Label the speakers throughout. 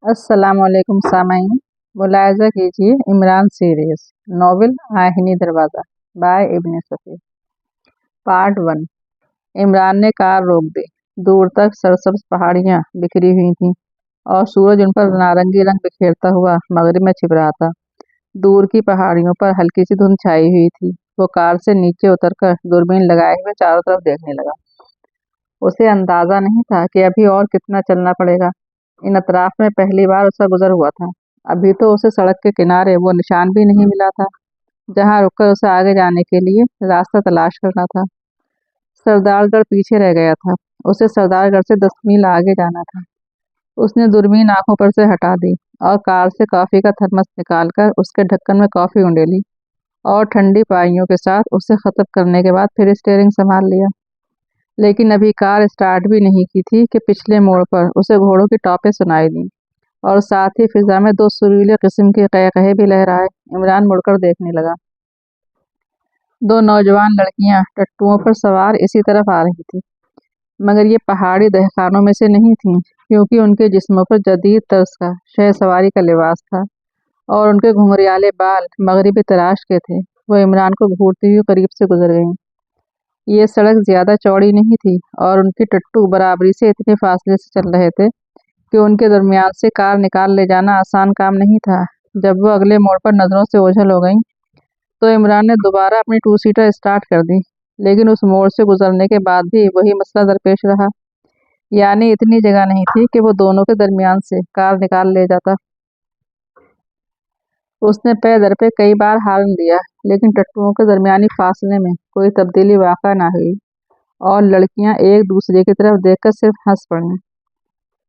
Speaker 1: अस्सलामुअलैकुम सामाईन। मुलायजा कीजिए Imran series novel आहिनी दरवाज़ा बाय इब्न सफ़ी। पार्ट 1। इमरान ने कार रोक दी। दूर तक सरसब्ज पहाड़ियाँ बिखरी हुई थीं और सूरज उन पर नारंगी रंग बिखेरता हुआ मगरिब में छिप रहा था। दूर की पहाड़ियों पर हल्की सी धुंध छाई हुई थी। वो कार से नीचे उतरकर दूरबीन लगाए हुए चारों तरफ देखने लगा। उसे अंदाजा नहीं था कि अभी और कितना चलना पड़ेगा। इन अतराफ में पहली बार उसका गुजर हुआ था। अभी तो उसे सड़क के किनारे वो निशान भी नहीं मिला था जहाँ रुककर उसे आगे जाने के लिए रास्ता तलाश करना था। सरदारगढ़ पीछे रह गया था। उसे सरदारगढ़ से 10 मील आगे जाना था। उसने दूरबीन आंखों पर से हटा दी और कार से कॉफ़ी का थर्मस निकालकर उसके ढक्कन में कॉफ़ी उंडेली और ठंडी पाइयों के साथ उसे खत्म करने के बाद फिर स्टीयरिंग संभाल लिया। लेकिन अभी कार स्टार्ट भी नहीं की थी कि पिछले मोड़ पर उसे घोड़ों की टॉपें सुनाई दी और साथ ही फिजा में 2 सुरीले किस्म के कहे भी लहराए। इमरान मुड़कर देखने लगा। 2 नौजवान लड़कियां टट्टुओं पर सवार इसी तरफ आ रही थी, मगर ये पहाड़ी दहकानों में से नहीं थीं, क्योंकि उनके जिस्मों पर जदीद तर्ज का शह सवारी का लिबास था और उनके घुंघरियाले बाल मगरिबी तराश के थे। वो इमरान को घूरती हुई करीब से गुजर गईं। ये सड़क ज़्यादा चौड़ी नहीं थी और उनकी टट्टू बराबरी से इतने फासले से चल रहे थे कि उनके दरमियान से कार निकाल ले जाना आसान काम नहीं था। जब वो अगले मोड़ पर नज़रों से ओझल हो गईं, तो इमरान ने दोबारा अपनी 2 सीटर स्टार्ट कर दी, लेकिन उस मोड़ से गुजरने के बाद भी वही मसला दरपेश रहा, यानी इतनी जगह नहीं थी कि वो दोनों के दरमियान से कार निकाल ले जाता। उसने पे दर पे कई बार हॉर्न दिया, लेकिन टट्टुओं के दरमियानी फासले में कोई तब्दीली वाक़ा ना हुई और लड़कियां एक दूसरे की तरफ देखकर सिर्फ हंस पड़ीं।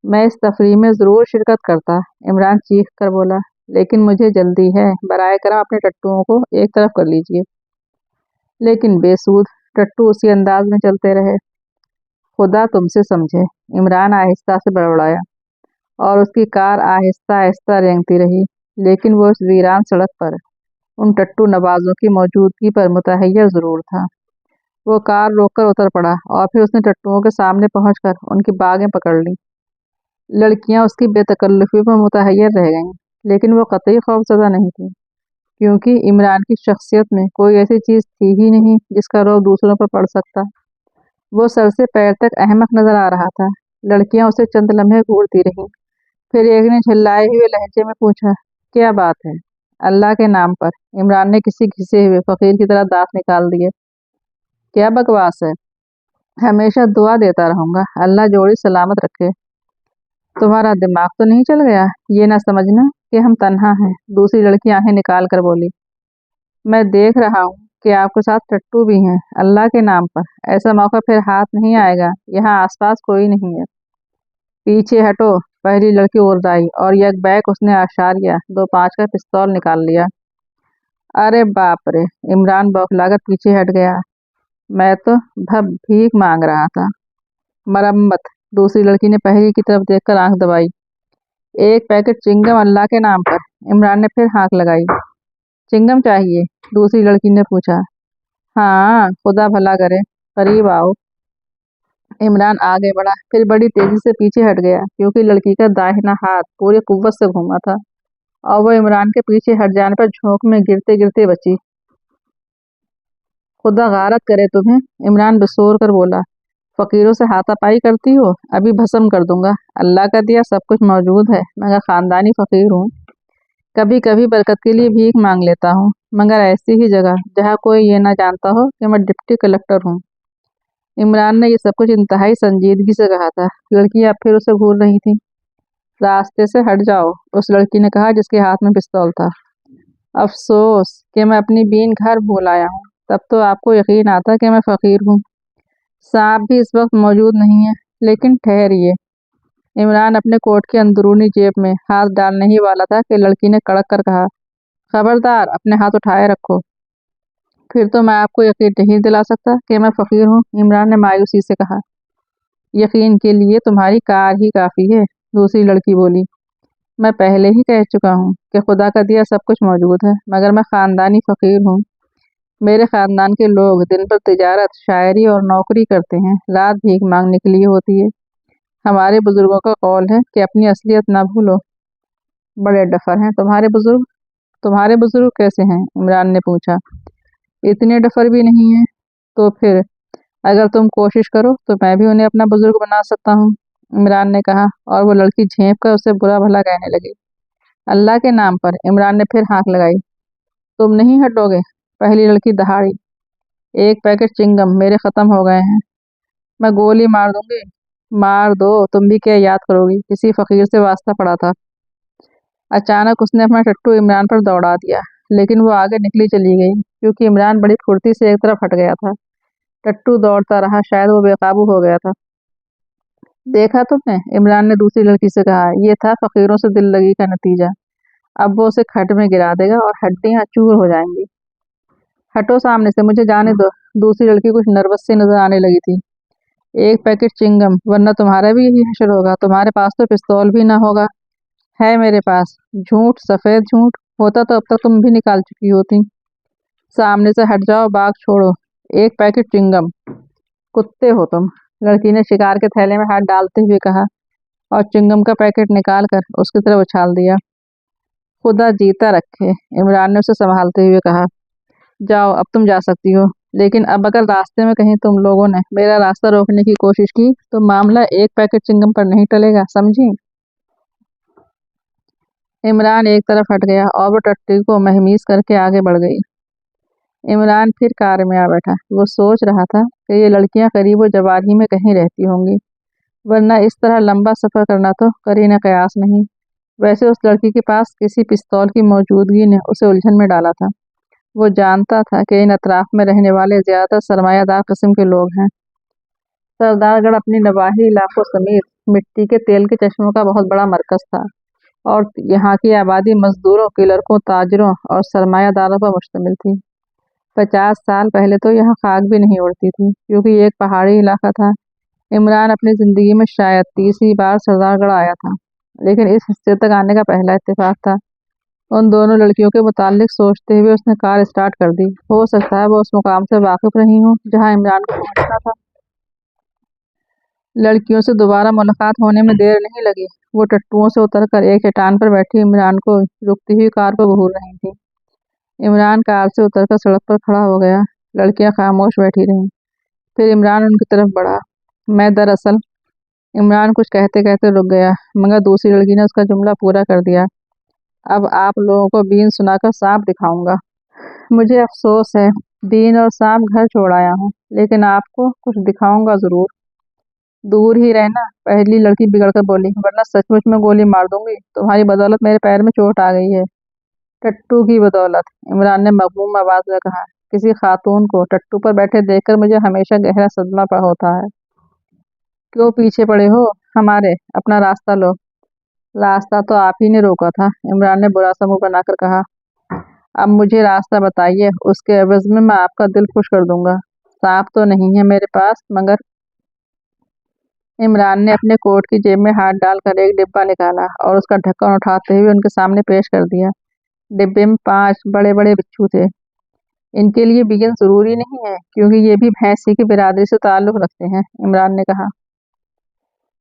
Speaker 1: मैं इस तफरीह में ज़रूर शिरकत करता, इमरान चीख कर बोला, लेकिन मुझे जल्दी है। बराए करम अपने टट्टुओं को एक तरफ कर लीजिए। लेकिन बेसूद टट्टू उसी अंदाज में चलते रहे। खुदा तुमसे समझे, इमरान आहिस्ता से बड़बड़ाया और उसकी कार आहिस्ता आहिस्ता रेंगती रही। लेकिन वो उस वीरान सड़क पर उन टट्टू नवाजों की मौजूदगी पर मुतहय्यर ज़रूर था। वो कार रोककर उतर पड़ा और फिर उसने टट्टुओं के सामने पहुंचकर उनकी बागें पकड़ लीं। लड़कियां उसकी बेतकल्लुफ़ी पर मुतहय्यर रह गईं, लेकिन वो कतई खौफज़दा नहीं थी, क्योंकि इमरान की शख्सियत में कोई ऐसी चीज़ थी ही नहीं जिसका रौब दूसरों पर पड़ सकता। वो सर से पैर तक अहमक नज़र आ रहा था। लड़कियां उसे चंद लम्हे घूरती रहीं। फिर एक ने झल्लाए हुए लहजे में पूछा, क्या बात है? अल्लाह के नाम पर। इमरान ने किसी घिसे हुए फ़कीर की तरह दांत निकाल दिए। क्या बकवास है? हमेशा दुआ देता रहूँगा, अल्लाह जोड़ी सलामत रखे। तुम्हारा दिमाग तो नहीं चल गया? ये ना समझना कि हम तन्हा हैं। दूसरी लड़की आंखें निकाल कर बोली, मैं देख रहा हूँ कि आपके साथ टट्टू भी हैं। अल्लाह के नाम पर ऐसा मौका फिर हाथ नहीं आएगा। यहाँ आसपास कोई नहीं है। पीछे हटो, पहली लड़की उर्दाई और यकबैक उसने आशारिया 2.5 का पिस्तौल निकाल लिया। अरे बाप रे! इमरान बौखलाकर पीछे हट गया। मैं तो भीख मांग रहा था। मरम्मत। दूसरी लड़की ने पहली की तरफ देखकर आंख दबाई। 1 पैकेट चिंगम अल्लाह के नाम पर। इमरान ने फिर हाँक लगाई। चिंगम चाहिए? दूसरी लड़की ने पूछा। हाँ, खुदा भला करे, करीब आओ। इमरान आगे बढ़ा, फिर बड़ी तेजी से पीछे हट गया, क्योंकि लड़की का दाहिना हाथ पूरी कुव्वत से घूमा था और वो इमरान के पीछे हट जाने पर झोंक में गिरते गिरते बची। खुदा गारत करे तुम्हें, इमरान बेसोर कर बोला। फकीरों से हाथापाई करती हो? अभी भस्म कर दूंगा। अल्लाह का दिया सब कुछ मौजूद है, मगर ख़ानदानी फ़कीर हूँ। कभी कभी बरकत के लिए भीख मांग लेता हूँ, मगर ऐसी ही जगह जहाँ कोई ये ना जानता हो कि मैं डिप्टी कलेक्टर हूँ। इमरान ने ये सब कुछ इंतहाई संजीदगी से कहा था। लड़कियां अब फिर उसे घूर रही थीं। रास्ते से हट जाओ, उस लड़की ने कहा जिसके हाथ में पिस्तौल था। अफसोस कि मैं अपनी बीन घर भूल आया हूँ, तब तो आपको यकीन आता कि मैं फ़कीर हूँ। सांप भी इस वक्त मौजूद नहीं है, लेकिन ठहरिए। इमरान अपने कोट की अंदरूनी जेब में हाथ डालने ही वाला था कि लड़की ने कड़क कर कहा, खबरदार, अपने हाथ उठाए रखो। फिर तो मैं आपको यकीन नहीं दिला सकता कि मैं फ़कीर हूँ, इमरान ने मायूसी से कहा। यकीन के लिए तुम्हारी कार ही काफ़ी है, दूसरी लड़की बोली। मैं पहले ही कह चुका हूँ कि खुदा का दिया सब कुछ मौजूद है, मगर मैं ख़ानदानी फ़कीर हूँ। मेरे ख़ानदान के लोग दिन भर तिजारत, शायरी और नौकरी करते हैं, रात भीख मांगने के लिए होती है। हमारे बुजुर्गों का कौल है कि अपनी असलियत ना भूलो। बड़े डफर हैं तुम्हारे बुजुर्ग कैसे हैं? इमरान ने पूछा। इतने डफर भी नहीं हैं। तो फिर अगर तुम कोशिश करो तो मैं भी उन्हें अपना बुजुर्ग बना सकता हूँ, इमरान ने कहा, और वो लड़की झेंप कर उसे बुरा भला कहने लगी। अल्लाह के नाम पर, इमरान ने फिर हाँक लगाई। तुम नहीं हटोगे? पहली लड़की दहाड़ी। एक पैकेट चिंगम मेरे खत्म हो गए हैं, मैं गोली मार दूंगी। मार दो, तुम भी क्या याद करोगी, किसी फकीर से वास्ता पड़ा था। अचानक उसने अपना टट्टू इमरान पर दौड़ा दिया, लेकिन वो आगे निकली चली गई क्योंकि इमरान बड़ी फुर्ती से एक तरफ हट गया था। टट्टू दौड़ता रहा, शायद वो बेकाबू हो गया था। देखा तुमने? इमरान ने दूसरी लड़की से कहा। ये था फकीरों से दिल लगी का नतीजा। अब वो उसे खड्ड में गिरा देगा और हड्डियां चूर हो जाएंगी। हटो सामने से, मुझे जाने दो। दूसरी लड़की कुछ नर्वस सी नजर आने लगी थी। एक पैकेट चिंगम, वरना तुम्हारा भी यही हशर होगा। तुम्हारे पास तो पिस्तौल भी ना होगा। है मेरे पास। झूठ, सफेद झूठ। होता तो अब तक तुम भी निकाल चुकी होती। सामने से हट जाओ, बाग छोड़ो। एक पैकेट चिंगम। कुत्ते हो तुम, लड़की ने शिकार के थैले में हाथ डालते हुए कहा, और चिंगम का पैकेट निकाल कर उसकी तरफ उछाल दिया। खुदा जीता रखे, इमरान ने उसे संभालते हुए कहा। जाओ, अब तुम जा सकती हो, लेकिन अब अगर रास्ते में कहीं तुम लोगों ने मेरा रास्ता रोकने की कोशिश की तो मामला एक पैकेट चिंगम पर नहीं टलेगा, समझी? इमरान एक तरफ हट गया और वो टट्टी को महमीज करके आगे बढ़ गई। इमरान फिर कार में आ बैठा। वो सोच रहा था कि ये लड़कियां करीब वो जवानी में कहीं रहती होंगी, वरना इस तरह लंबा सफर करना तो करीना कयास नहीं। वैसे उस लड़की के पास किसी पिस्तौल की मौजूदगी ने उसे उलझन में डाला था। वो जानता था कि इन अतराफ में रहने वाले ज्यादातर सरमायादार किस्म के लोग हैं। सरदारगढ़ अपनी नवाही इलाकों समेत मिट्टी के तेल के चश्मों का बहुत बड़ा मरकज था, और यहाँ की आबादी मजदूरों, क्लर्कों, ताजरों और सरमायादारों पर मुश्तमिल थी। 50 साल पहले तो यहाँ खाक भी नहीं उड़ती थी, क्योंकि ये एक पहाड़ी इलाका था। इमरान अपनी जिंदगी में शायद तीसरी बार सरदारगढ़ आया था, लेकिन इस हिस्से तक आने का पहला इत्तेफाक था। उन दोनों लड़कियों के मुतालिक सोचते हुए उसने कार स्टार्ट कर दी। हो सकता है वो उस मुकाम से वाकिफ रही हूँ जहाँ इमरान को पहुंचना था। लड़कियों से दोबारा मुलाकात होने में देर नहीं लगी। वो टट्टुओं से उतरकर एक चट्टान पर बैठी इमरान को रुकती हुई कार को घूर रही थी। इमरान कार से उतरकर सड़क पर खड़ा हो गया। लड़कियां खामोश बैठी रहीं। फिर इमरान उनकी तरफ बढ़ा। मैं दरअसल, इमरान कुछ कहते कहते रुक गया, मगर दूसरी लड़की ने उसका जुमला पूरा कर दिया। अब आप लोगों को बीन सुनाकर सांप दिखाऊंगा। मुझे अफसोस है, बीन और सांप घर छोड़ आया हूँ, लेकिन आपको कुछ दिखाऊंगा जरूर। दूर ही रहना, पहली लड़की बिगड़कर बोली, वरना सचमुच में गोली मार दूंगी। तुम्हारी बदौलत मेरे पैर में चोट आ गई है। टट्टू की बदौलत, इमरान ने मगमूम आवाज में कहा। किसी खातून को टट्टू पर बैठे देखकर मुझे हमेशा गहरा सदमा पड़ा होता है। क्यों पीछे पड़े हो हमारे? अपना रास्ता लो। रास्ता तो आप ही ने रोका था, इमरान ने बुरा सा मुंह बनाकर कहा। अब मुझे रास्ता बताइए, उसके एवज में मैं आपका दिल खुश कर दूंगा। सांप तो नहीं है मेरे पास, मगर इमरान ने अपने कोट की जेब में हाथ डालकर एक डिब्बा निकाला और उसका ढक्कन उठाते हुए उनके सामने पेश कर दिया। डिब्बे में 5 बड़े बड़े बिच्छू थे। इनके लिए बीजन जरूरी नहीं है, क्योंकि ये भी भैंसी की बिरादरी से ताल्लुक रखते हैं, इमरान ने कहा।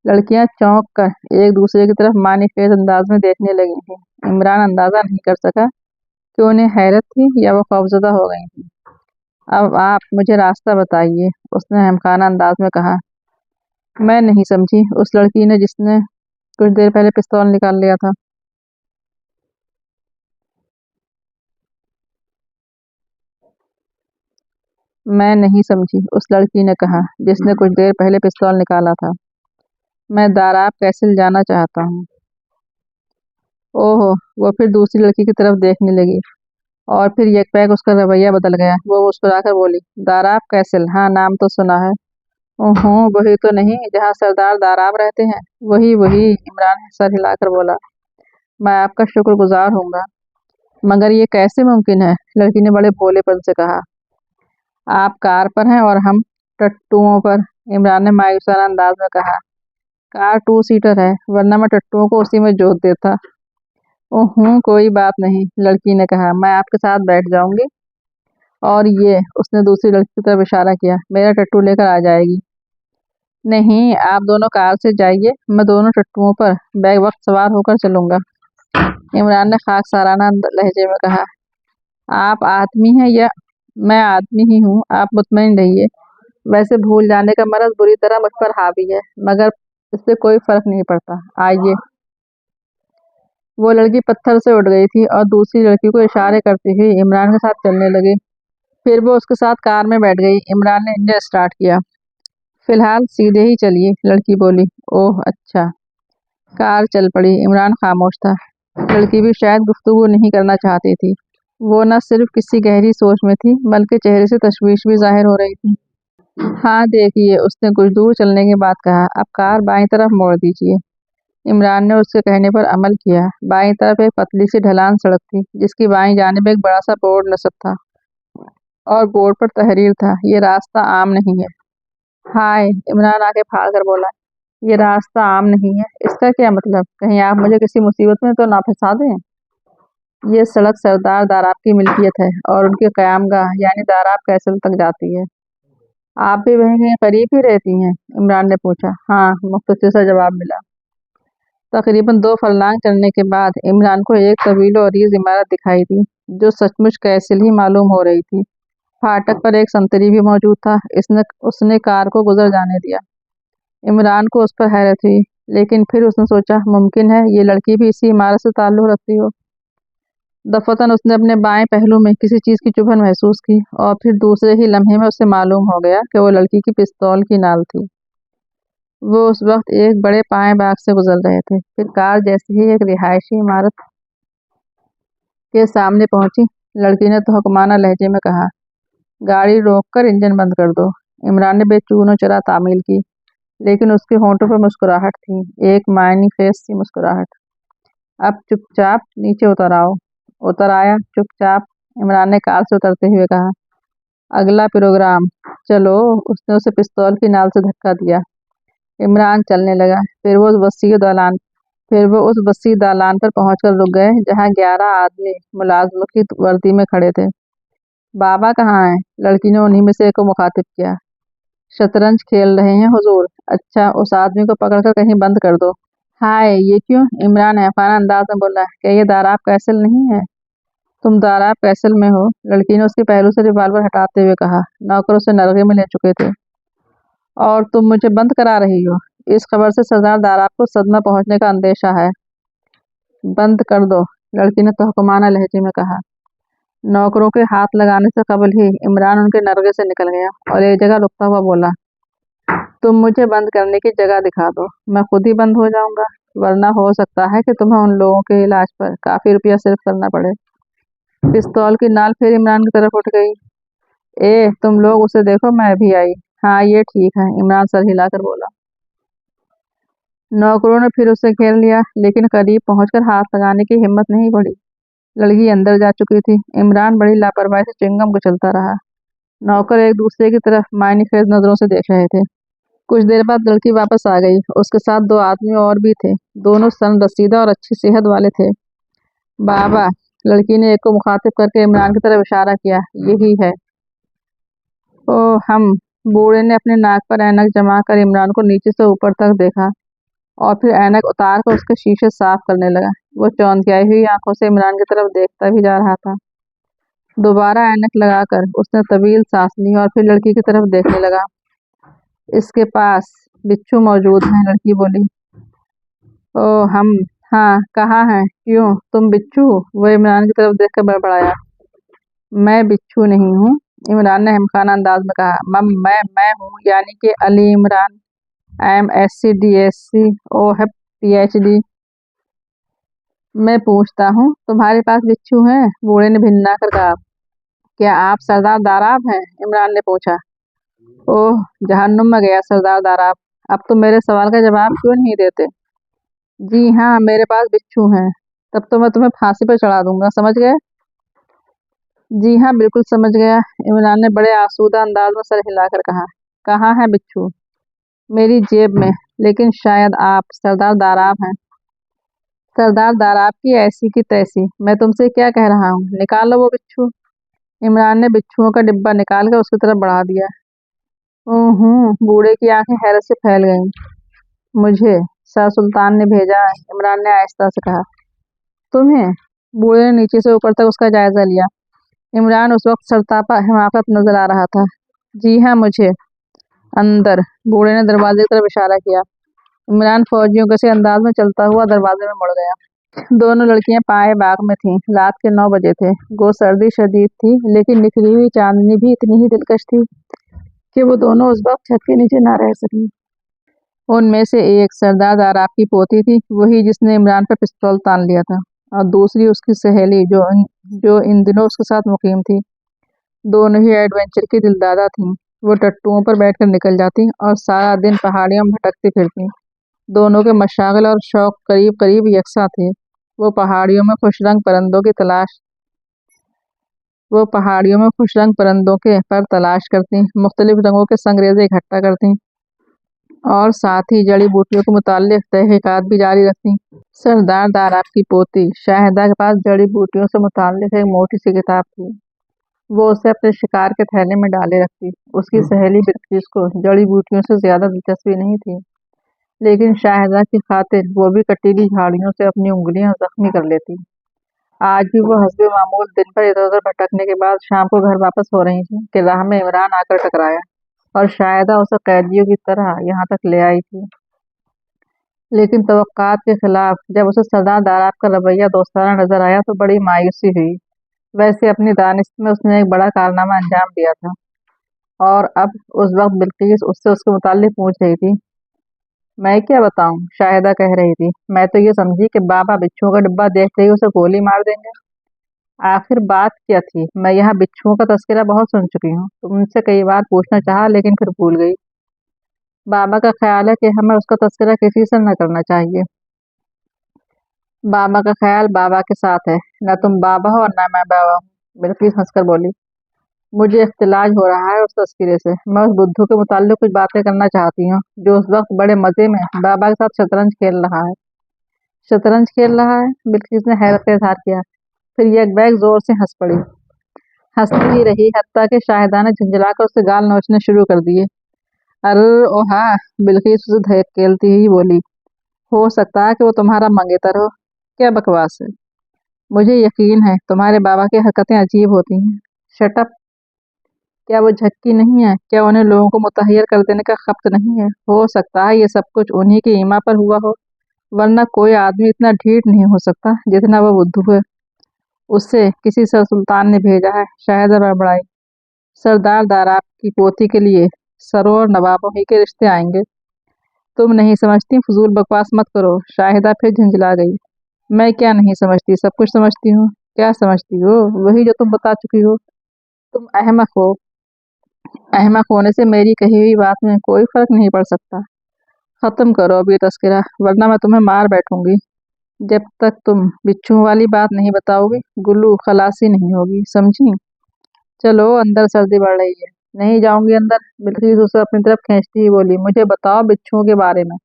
Speaker 1: लड़कियां चौंक कर एक दूसरे की तरफ मानीफेज अंदाज में देखने लगी थी। इमरान अंदाजा नहीं कर सका कि उन्हें हैरत थी या वो खौफजदा हो गई थी। अब आप मुझे रास्ता बताइए, उसने हमखाना अंदाज में कहा। मैं नहीं समझी, उस लड़की ने जिसने कुछ देर पहले पिस्तौल निकाल लिया था। मैं नहीं समझी, उस लड़की ने कहा, जिसने कुछ देर पहले पिस्तौल निकाला था। मैं दाराब कैसल जाना चाहता हूँ। ओहो, वो फिर दूसरी लड़की की तरफ देखने लगी, और फिर यकपैक उसका रवैया बदल गया। वो मुस्कुराकर बोली, दाराब कैसल, हाँ नाम तो सुना है। ओहो, वही तो नहीं जहाँ सरदार दाराब रहते हैं? वही वही, इमरान सर हिलाकर बोला। मैं आपका शुक्रगुजार हूँगा, मगर ये कैसे मुमकिन है? लड़की ने बड़े भोलेपन से कहा। आप कार पर हैं और हम टट्टुओं पर, इमरान ने मायूसाना अंदाज में कहा। कार 2 सीटर है, वरना मैं टट्टुओं को उसी में जोत देता। ओह, कोई बात नहीं, लड़की ने कहा, मैं आपके साथ बैठ जाऊंगी, और ये, उसने दूसरी लड़की की तरफ इशारा किया, मेरा टट्टू लेकर आ जाएगी। नहीं, आप दोनों कार से जाइए, मैं दोनों टट्टुओं पर बैग वक्त सवार होकर चलूंगा। इमरान ने खाकसाराना लहजे में कहा। आप आदमी हैं या? मैं आदमी ही हूँ, आप मुतमईन रहिए। वैसे भूल जाने का मर्ज बुरी तरह मुझ पर हावी है, मगर इससे कोई फर्क नहीं पड़ता। आइए। वो लड़की पत्थर से उठ गई थी और दूसरी लड़की को इशारे करती हुई इमरान के साथ चलने लगी। फिर वो उसके साथ कार में बैठ गई। इमरान ने इंजन स्टार्ट किया। फिलहाल सीधे ही चलिए, लड़की बोली। ओह अच्छा। कार चल पड़ी। इमरान खामोश था। लड़की भी शायद गुफ्तगू नहीं करना चाहती थी। वो न सिर्फ किसी गहरी सोच में थी, बल्कि चेहरे से तशवीश भी जाहिर हो रही थी। हाँ देखिए, उसने कुछ दूर चलने के बाद कहा, अब कार बाईं तरफ मोड़ दीजिए। इमरान ने उसके कहने पर अमल किया। बाईं तरफ एक पतली सी ढलान सड़क थी, जिसकी बाईं जानिब एक बड़ा सा बोर्ड नस्ब था और बोर्ड पर तहरीर था, ये रास्ता आम नहीं है। हाय, इमरान आके फाड़ कर बोला, ये रास्ता आम नहीं है, इसका क्या मतलब? कहीं आप मुझे किसी मुसीबत में तो ना फंसा दें। ये सड़क सरदार दाराब की मिल्कियत है और उनकी क़यामगाह यानी दाराब कैसल तक जाती है। आप भी वहीं कहीं करीब ही रहती हैं? इमरान ने पूछा। हाँ, मुख्तसर सा जवाब मिला। तकरीबन 2 फरलांग चलने के बाद इमरान को एक तवील और अरीज इमारत दिखाई दी, जो सचमुच कैसल ही मालूम हो रही थी। फाटक पर एक संतरी भी मौजूद था। उसने कार को गुजर जाने दिया। इमरान को उस पर हैरत हुई, लेकिन फिर उसने सोचा, मुमकिन है ये लड़की भी इसी इमारत से ताल्लुक़ रखती हो। दफतन उसने अपने बाएं पहलू में किसी चीज़ की चुभन महसूस की और फिर दूसरे ही लम्हे में उसे मालूम हो गया कि वो लड़की की पिस्तौल की नाल थी। वो उस वक्त एक बड़े पाए बाग से गुजर रहे थे। फिर कार जैसे ही एक रिहायशी इमारत के सामने पहुंची, लड़की ने तहकुमाना लहजे में कहा, गाड़ी रोककर इंजन बंद कर दो। इमरान ने बेचूनो चरा तामील की, लेकिन उसके होंठों पर मुस्कुराहट थी, एक मायनी फेस सी मुस्कुराहट। अब चुपचाप नीचे उतर आओ। उतर आया, चुपचाप। इमरान ने कार से उतरते हुए कहा, अगला प्रोग्राम। चलो। उसने उसे पिस्तौल की नाल से धक्का दिया। इमरान चलने लगा। फिर वो उस वसी दालान पर पहुंचकर रुक गए, जहां 11 आदमी मुलाजमों की वर्दी में खड़े थे। बाबा कहाँ हैं? लड़की ने उन्हीं में से एक को मुखातिब किया। शतरंज खेल रहे हैं हुजूर। अच्छा, उस आदमी को पकड़कर कहीं बंद कर दो। हाय, ये क्यों? इमरान हैफाना अंदाज में बोला, क्या ये दाराब कैसल नहीं है? तुम दाराब कैसल में हो? लड़की ने उसके पहलू से रिवाल्वर हटाते हुए कहा। नौकर उसे नरगे में ले चुके थे। और तुम मुझे बंद करा रही हो? इस खबर से सरदार दाराब को सदमा पहुंचने का अंदेशा है। बंद कर दो, लड़की ने तहकुमाना लहजे में कहा। नौकरों के हाथ लगाने से कबल ही इमरान उनके नरगे से निकल गया और एक जगह रुकता हुआ बोला, तुम मुझे बंद करने की जगह दिखा दो, मैं खुद ही बंद हो जाऊंगा, वरना हो सकता है कि तुम्हें उन लोगों के इलाज पर काफी रुपया सिर्फ करना पड़े। पिस्तौल की नाल फिर इमरान की तरफ उठ गई। तुम लोग उसे देखो, मैं भी आई। हाँ, ये ठीक है, इमरान सर हिलाकर बोला। नौकरों ने फिर उसे घेर लिया, लेकिन करीब पहुंचकर हाथ लगाने की हिम्मत नहीं बढ़ी। लड़की अंदर जा चुकी थी। इमरान बड़ी लापरवाही से चिंगम को चलता रहा। नौकर एक दूसरे की तरफ मायनेखेज नजरों से देख रहे थे। कुछ देर बाद लड़की वापस आ गई। उसके साथ 2 आदमी और भी थे। दोनों सन रसीदा और अच्छी सेहत वाले थे। बाबा, लड़की ने एक को मुखातिब करके इमरान की तरफ इशारा किया, यही है। ओ हम। बूढ़े ने अपने नाक पर ऐनक जमा कर इमरान को नीचे से ऊपर तक देखा और फिर ऐनक उतार कर उसके शीशे साफ करने लगा। वो चौंधियाई हुई आंखों से इमरान की तरफ देखता भी जा रहा था। दोबारा ऐनक लगाकर उसने तवील सांस ली और फिर लड़की की तरफ देखने लगा। इसके पास बिच्छू मौजूद है, लड़की बोली। ओ हम। हाँ, कहाँ है? क्यों, तुम बिच्छू? वो इमरान की तरफ देखकर बड़बड़ाया। मैं बिच्छू नहीं हूँ, इमरान ने हिमखाना अंदाज में कहा। मैं हूँ, यानी कि Ali Imran. MSc DSc OHEP PhD। मैं पूछता हूँ, तुम्हारे पास बिच्छू हैं? बूढ़े ने भिन्ना कर कहा। क्या आप सरदार दाराब हैं? इमरान ने पूछा। ओह जहन्नुम में गया सरदार दाराब, अब तुम मेरे सवाल का जवाब क्यों नहीं देते? जी हाँ, मेरे पास बिच्छू हैं। तब तो मैं तुम्हें फांसी पर चढ़ा दूंगा, समझ गए? जी हाँ, बिल्कुल समझ गया, इमरान ने बड़े आसूदा अंदाज में सर हिलाकर कहा। कहाँ है बिच्छू? मेरी जेब में। लेकिन शायद आप सरदार दाराब हैं। सरदार दाराब की ऐसी की तैसी, मैं तुमसे क्या कह रहा हूँ, निकालो वो बिच्छू। इमरान ने बिच्छुओं का डिब्बा निकाल कर उसकी तरफ बढ़ा दिया। बूढ़े की आंखें हैरत से फैल गईं। मुझे सर सुल्तान ने भेजा है, इमरान ने आहिस्ता से कहा। तुम्हें? बूढ़े ने नीचे से ऊपर तक उसका जायजा लिया। इमरान उस वक्त सरतापा हिमाकत नजर आ रहा था। जी हाँ, मुझे। अंदर। बूढ़े ने दरवाजे की तरफ इशारा किया। इमरान फौजियों के से अंदाज में चलता हुआ दरवाजे में मुड़ गया। दोनों लड़कियां पाए बाग में थीं। रात के 9 बजे थे। गो सर्दी शदीद थी, लेकिन निकली हुई चांदनी भी इतनी ही दिलकश थी कि वो दोनों उस वक्त छत के नीचे ना रह सकी। उनमें से एक सरदार दाराब की पोती थी, वही जिसने इमरान पर पिस्तौल तान लिया था, और दूसरी उसकी सहेली जो इन दिनों उसके साथ मुकीम थी। दोनों ही एडवेंचर की दिलदादा थीं। वो टट्टुओं पर बैठकर निकल जाती और सारा दिन पहाड़ियों में भटकती फिरती। दोनों के मशागल और शौक करीब करीब यकसा थे। वो पहाड़ियों में खुशरंग परंदों के पर तलाश करती, मुख्तलिफ रंगों के संगरेजे इकट्ठा करती और साथ ही जड़ी बूटियों के मुताल्लिक तहकीकात भी जारी रखती। सरदार दाराब की पोती शाहिदा के पास जड़ी बूटियों से मुताल्लिक एक मोटी सी किताब थी। वो उसे अपने शिकार के थैले में डाले रखती। उसकी सहेली बिल्किस को जड़ी बूटियों से ज्यादा दिलचस्पी नहीं थी, लेकिन शाहिदा की खातिर वो भी कटीली झाड़ियों से अपनी उंगलियां जख्मी कर लेती। आज भी वो हस्बे मामूल दिन भर इधर उधर भटकने के बाद शाम को घर वापस हो रही थी कि राह में इमरान आकर टकराया और शाहिदा उसे कैदियों की तरह यहाँ तक ले आई थी। लेकिन तवक्कात के खिलाफ जब उसे सरदार दाराब का रवैया दोस्ताना नजर आया तो बड़ी मायूसी हुई। वैसे अपनी दानिश में उसने एक बड़ा कारनामा अंजाम दिया था, और अब उस वक्त बिल्किस उससे उसके मुताल्लिक पूछ रही थी। मैं क्या बताऊं, शाहिदा कह रही थी। मैं तो ये समझी कि बाबा बिच्छुओं का डिब्बा देखते ही उसे गोली मार देंगे। आखिर बात क्या थी? मैं यहाँ बिच्छुओं का तस्करा बहुत सुन चुकी हूँ। तुमसे कई बार पूछना चाहा, लेकिन फिर भूल गई। बाबा का ख्याल है कि हमें उसका तस्करा किसी से न करना चाहिए। बाबा का ख्याल बाबा के साथ है। न तुम बाबा हो और न मैं बाबा हूँ। बिल्किस हंसकर बोली। मुझे इख्तिलाज हो रहा है उस तस्करे से। मैं उस बुद्धू के मुताल्लिक कुछ बातें करना चाहती हूँ, जो उस वक्त बड़े मजे में बाबा के साथ शतरंज खेल रहा है। शतरंज खेल रहा है? बिल्किस ने हैरत का इजहार किया। फिर यकबैग जोर से हंस पड़ी। हंसती ही रही, हत्ता कि शाहिदा ने झंझलाकर उसके गाल नोचने शुरू कर दिए। अरे ओहा! बिल्किस उसे धकेलती ही बोली। हो सकता है कि वो तुम्हारा मंगेतर हो। क्या बकवास है। मुझे यकीन है तुम्हारे बाबा की हरकतें अजीब होती हैं। Shut up. क्या वो झक्की नहीं है? क्या उन्हें लोगों को मुतहैयर कर देने का खप्त नहीं है? हो सकता है ये सब कुछ उन्हीं की ईमा पर हुआ हो, वरना कोई आदमी इतना ढीठ नहीं हो सकता जितना वो बुद्धू है। उससे किसी सर सुल्तान ने भेजा है। शाहिदा बड़बड़ाई। सरदार दाराब की पोती के लिए सरों और नवाबों ही के रिश्ते आएंगे। तुम नहीं समझती, फजूल बकवास मत करो। शाहिदा फिर झंझला गई। मैं क्या नहीं समझती? सब कुछ समझती हूँ। क्या समझती हो? वही जो तुम बता चुकी हो। तुम अहमक हो। अहमक होने से मेरी कही हुई बात में कोई फर्क नहीं पड़ सकता। खत्म करो अब ये तस्करा, वरना मैं तुम्हें मार बैठूंगी। जब तक तुम बिच्छू वाली बात नहीं बताओगी, गुल्लू खलासी नहीं होगी, समझी? चलो अंदर, सर्दी बढ़ रही है। नहीं जाऊंगी अंदर। बिल्किस उसे अपनी तरफ खींचती ही बोली। मुझे बताओ बिच्छुओं के बारे में।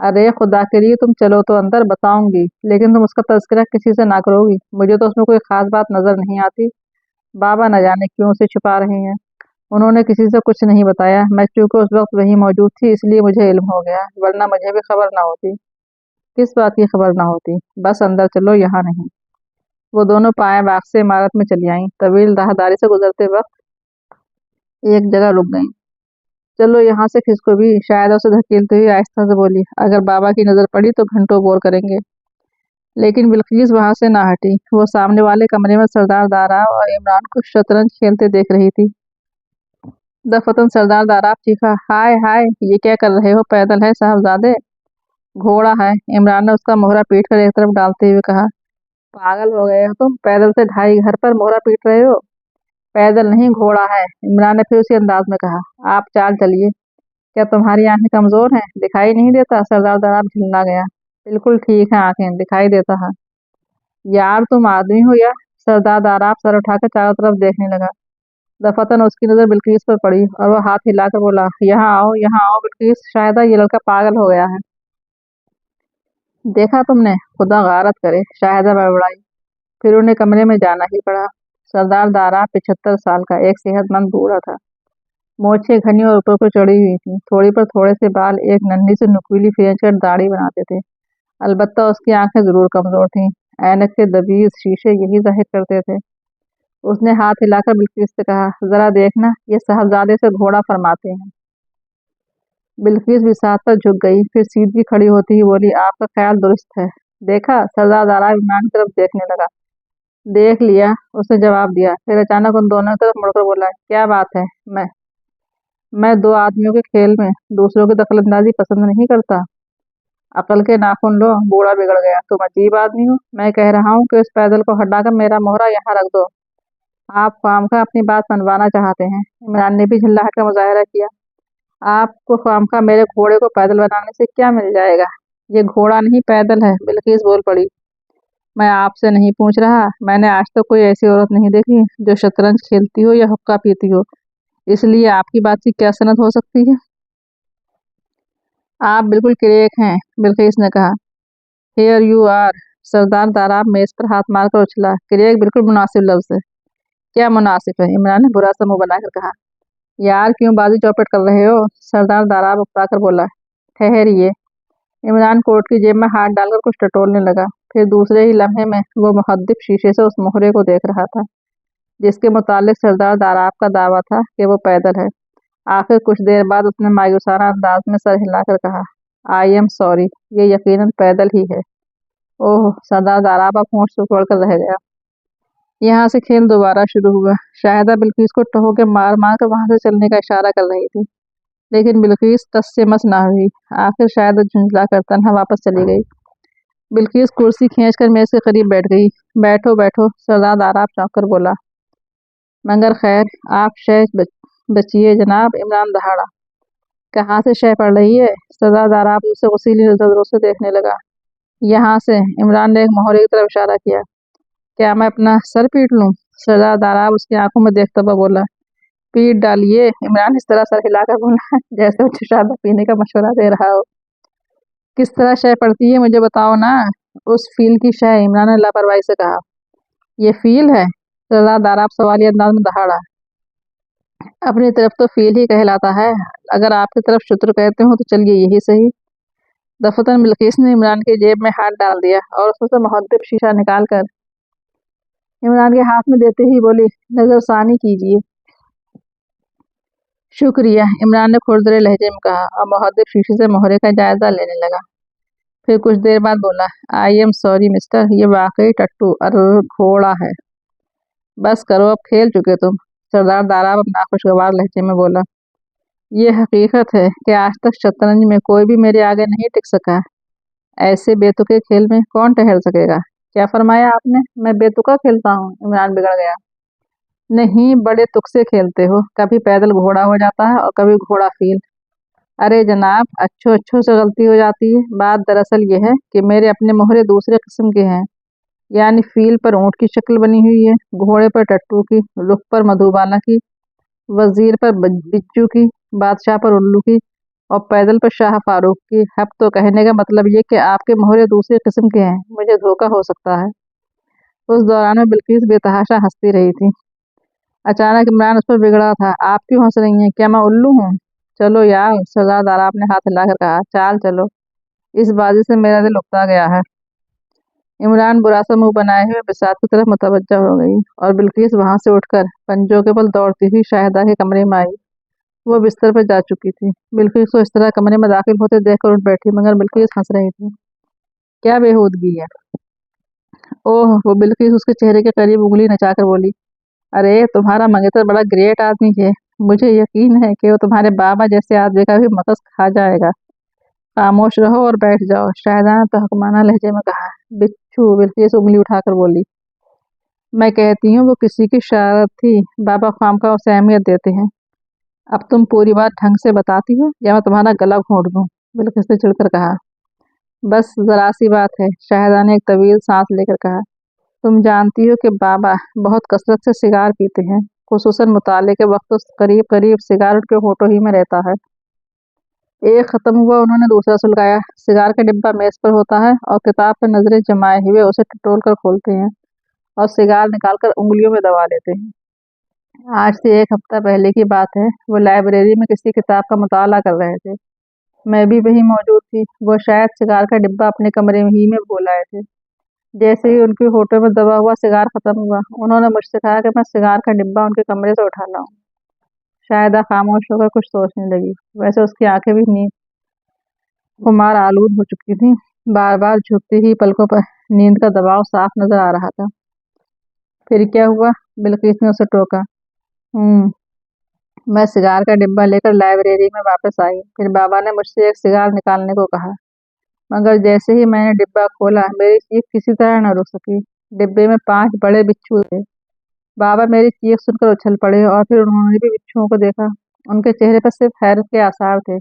Speaker 1: अरे खुदा के लिए तुम चलो तो अंदर, बताऊंगी, लेकिन तुम उसका तस्करा किसी से ना करोगी। मुझे तो उसमें कोई खास बात नजर नहीं आती। बाबा न जाने क्यों उसे छुपा रहे हैं। उन्होंने किसी से कुछ नहीं बताया। मैं चूंकि उस वक्त वहीं मौजूद थी, इसलिए मुझे इल्म हो गया, वरना मुझे भी खबर ना होती। किस बात की खबर ना होती? बस अंदर चलो, यहाँ नहीं। वो दोनों पाए बाग से इमारत में चली आईं। तवील राहदारी से गुजरते वक्त एक जगह रुक गईं। चलो यहाँ से, खिसको भी। शायद उसे धकेलते हुए आहिस्ता से बोली। अगर बाबा की नजर पड़ी तो घंटों बोर करेंगे। लेकिन बिल्किस वहां से ना हटी। वो सामने वाले कमरे में सरदार दाराब और इमरान को शतरंज खेलते देख रही थी। दफतन सरदार दाराब चीखा। हाय हाय, ये क्या कर रहे हो? पैदल है साहबजादे? घोड़ा है। इमरान ने उसका मोहरा पीट कर एक तरफ डालते हुए कहा। पागल हो गए हो तुम? पैदल से ढाई घर पर मोहरा पीट रहे हो? पैदल नहीं, घोड़ा है। इमरान ने फिर उसी अंदाज में कहा। आप चाल चलिए। क्या तुम्हारी आंखें कमजोर हैं? दिखाई नहीं देता? सरदार दाराब झिल्ला गया। बिल्कुल ठीक है, आंखें दिखाई देता है। यार तुम आदमी हो या? सरदार दाराब सर उठाकर चारों तरफ देखने लगा। दफतन उसकी नजर बिल्किस पर पड़ी और वह हाथ हिलाकर बोला। यहाँ आओ, यहाँ आओ बिल्किस, शायद ये लड़का पागल हो गया है। देखा तुमने? खुदा गारत करे, शाहिदा बड़बड़ाई। फिर उन्हें कमरे में जाना ही पड़ा। सरदार दाराब 75 साल का एक सेहतमंद बूढ़ा था। मोछें घनी और ऊपर को चढ़ी हुई थी। थोड़ी पर थोड़े से बाल एक नन्ही से नुकीली खींच कर दाढ़ी बनाते थे। अलबत्ता उसकी आंखें जरूर कमजोर थीं। ऐनक के दबीज शीशे यही जाहिर करते थे। उसने हाथ हिलाकर बिल्किस से कहा, जरा देखना, ये साहबजादे से घोड़ा फरमाते हैं। बिल्किस भी साथ पर झुक गई, फिर सीधी खड़ी होती ही बोली, आपका ख्याल दुरुस्त है। देखा? सरदार दारा इमरान की तरफ देखने लगा। देख लिया, उसने जवाब दिया। फिर अचानक उन दोनों की तरफ मुड़कर बोला, क्या बात है? मैं दो आदमियों के खेल में दूसरों की दखलंदाजी पसंद नहीं करता। अकल के नाखून लो, बूढ़ा बिगड़ गया। तुम अजीब आदमी हो। मैं कह रहा हूँ कि उस पैदल को हटाकर मेरा मोहरा यहाँ रख दो। आप खामखा अपनी बात मनवाना चाहते हैं। इमरान ने भी झल्लाहट का मुजाहरा किया। आपको खामखा मेरे घोड़े को पैदल बनाने से क्या मिल जाएगा? ये घोड़ा नहीं पैदल है। बिल्किस बोल पड़ी। मैं आपसे नहीं पूछ रहा। मैंने आज तक कोई ऐसी औरत नहीं देखी जो शतरंज खेलती हो या हुक्का पीती हो, इसलिए आपकी बात की क्या सनद हो सकती है? आप बिल्कुल क्रेक हैं, बिल्किस ने कहा। Here you are. Sardar Darab मेज पर हाथ मारकर उछला। क्रेक बिल्कुल मुनासिब लफ्ज है। क्या मुनासिब है? इमरान ने बुरा सा मुंह बनाकर कहा। यार क्यों बाजी चौपट कर रहे हो? सरदार दाराब उकताकर बोला। ठहरिए। इमरान कोट की जेब में हाथ डालकर कुछ टटोलने लगा। फिर दूसरे ही लम्हे में वो मुहद्दिब शीशे से उस मोहरे को देख रहा था जिसके मुतालिक सरदार दाराब का दावा था कि वो पैदल है। आखिर कुछ देर बाद उसने मायूसाना अंदाज में सर हिलाकर कहा, आई एम सॉरी, ये यकीनन पैदल ही है। ओह! सरदार दाराब अब होश से छोड़कर रह गया। यहाँ से खेल दोबारा शुरू हुआ। शाहिदा बिल्किस को ठोके मार मार कर वहां से चलने का इशारा कर रही थी, लेकिन बिल्किस टस से मस ना हुई। आखिर शाहिदा झुंझला कर तन्हा वापस चली गई। बिल्किस कुर्सी खींचकर मेज के करीब बैठ गई। बैठो बैठो, सरदार दाराब चौंक कर बोला। मगर खैर, आप शय बचिए जनाब। इमरान दहाड़ा। कहाँ से शय पड़ रही है? सरदार दाराब उसे उसीली नजरों से देखने लगा। यहाँ से। इमरान ने एक मोहरे की तरफ इशारा किया। क्या मैं अपना सर पीट लूं? सरदार दाराब उसकी आंखों में देखता हुआ बोला। पीट डालिए। इमरान इस तरह सर हिलाकर बोला जैसे वो शराब पीने का मशवरा दे रहा हो। किस तरह शय पड़ती है मुझे बताओ ना। उस फील की शय, इमरान ने लापरवाही से कहा। ये फील है? सरदार दाराब सवालिया अंदाज में दहाड़ा। अपनी तरफ तो फील ही कहलाता है, अगर आपकी तरफ शुक्र कहते हो तो चलिए यही सही। दफतन बिल्किस ने इमरान की जेब में हाथ डाल दिया और उसमें से मुहद्दिब शीशा निकाल कर इमरान के हाथ में देते ही बोली, नजरसानी कीजिए। शुक्रिया, इमरान ने खुरदरे लहजे में कहा और मुहद्दिब शीशे से मोहरे का जायजा लेने लगा। फिर कुछ देर बाद बोला, आई एम सॉरी मिस्टर, ये वाकई टट्टू घोड़ा है। बस करो, अब खेल चुके तुम। सरदार दाराब अपना खुशगवार लहजे में बोला। ये हकीकत है कि आज तक शतरंज में कोई भी मेरे आगे नहीं टिक सका। ऐसे बेतुके खेल में कौन ठहर सकेगा? क्या फरमाया आपने? मैं बेतुका खेलता हूँ? इमरान बिगड़ गया। नहीं, बड़े तुक से खेलते हो। कभी पैदल घोड़ा हो जाता है और कभी घोड़ा फील। अरे जनाब, अच्छो अच्छो से गलती हो जाती है। बात दरअसल ये है कि मेरे अपने मोहरे दूसरे किस्म के हैं। यानी फील पर ऊँट की शक्ल बनी हुई है, घोड़े पर टट्टू की, रुख पर मधुबाला की, वजीर पर बिच्चू की, बादशाह पर उल्लू की और पैदल पर शाह फारूक की। अब तो कहने का मतलब ये कि आपके मोहरे दूसरे किस्म के हैं। मुझे धोखा हो सकता है। उस दौरान में बिल्किस बेतहाशा हंसती रही थी। अचानक इमरान उस पर बिगड़ा था। आप क्यों हंस रही हैं? क्या मैं उल्लू हूँ? चलो यार, सरदार दाराब ने हाथ हिलाकर कहा। चाल चलो, इस बाजी से मेरा दिल उकता गया है। इमरान बुरा सा मुंह बनाए हुए बिसात की तरफ मुतवज्जा हो गई और बिल्किस वहां से उठकर पंजों के बल दौड़ती हुई शाहिदा के कमरे में आई। वो बिस्तर पर जा चुकी थी। बिल्किस को इस तरह कमरे में दाखिल होते देखकर उठ बैठी, मगर बिल्किस हंस रही थी। क्या बेहूदगी है? ओह! वो बिल्किस उसके चेहरे के करीब उंगली नचाकर बोली। अरे तुम्हारा मंगेतर बड़ा ग्रेट आदमी है। मुझे यकीन है कि वो तुम्हारे बाबा जैसे आदमी का भी मकस खा जाएगा। खामोश रहो और बैठ जाओ, शाहिदा ने तहकमाना लहजे में कहा। बिच्छू, बिल्किस उंगली उठाकर बोली। मैं कहती हूँ वो किसी की शरारत थी। बाबा खामखा उसे अहमियत देते हैं। अब तुम पूरी बात ढंग से बताती हो या मैं तुम्हारा गला घोंट दूं? बिल्किस ने चिढ़कर कहा। बस जरा सी बात है, शाहिदा ने एक तवील सांस लेकर कहा। तुम जानती हो कि बाबा बहुत कसरत से सिगार पीते हैं, खुसूसन मुताले के वक्त तो करीब करीब सिगार उनके होठों ही में रहता है। एक खत्म हुआ, उन्होंने दूसरा सुलगाया। सिगार का डिब्बा मेज पर होता है और किताब पर नजरें जमाए हुए उसे टटोल कर खोलते हैं और सिगार निकालकर उंगलियों में दबा लेते हैं। आज से एक हफ्ता पहले की बात है। वो लाइब्रेरी में किसी किताब का मुताला कर रहे थे। मैं भी वहीं मौजूद थी। वो शायद सिगार का डिब्बा अपने कमरे ही में भूल आए थे। जैसे ही उनकी होठों में दबा हुआ सिगार खत्म हुआ, उन्होंने मुझसे कहा कि मैं सिगार का डिब्बा उनके कमरे से उठा लाऊं। शायदा खामोश होकर कुछ सोचने लगी। वैसे उसकी आंखें भी नींद खुमार आलूद हो चुकी थी। बार बार झुकती हुई पलकों पर नींद का दबाव साफ नजर आ रहा था। फिर क्या हुआ? बिल्किस ने उसे टोका। मैं सिगार का डिब्बा लेकर लाइब्रेरी में वापस आई। फिर बाबा ने मुझसे एक सिगार निकालने को कहा, मगर जैसे ही मैंने डिब्बा खोला, मेरी चीख किसी तरह न रुक सकी। डिब्बे में 5 बड़े बिच्छू थे। बाबा मेरी चीख सुनकर उछल पड़े और फिर उन्होंने भी बिच्छुओं को देखा। उनके चेहरे पर सिर्फ हैरत के आसार थे।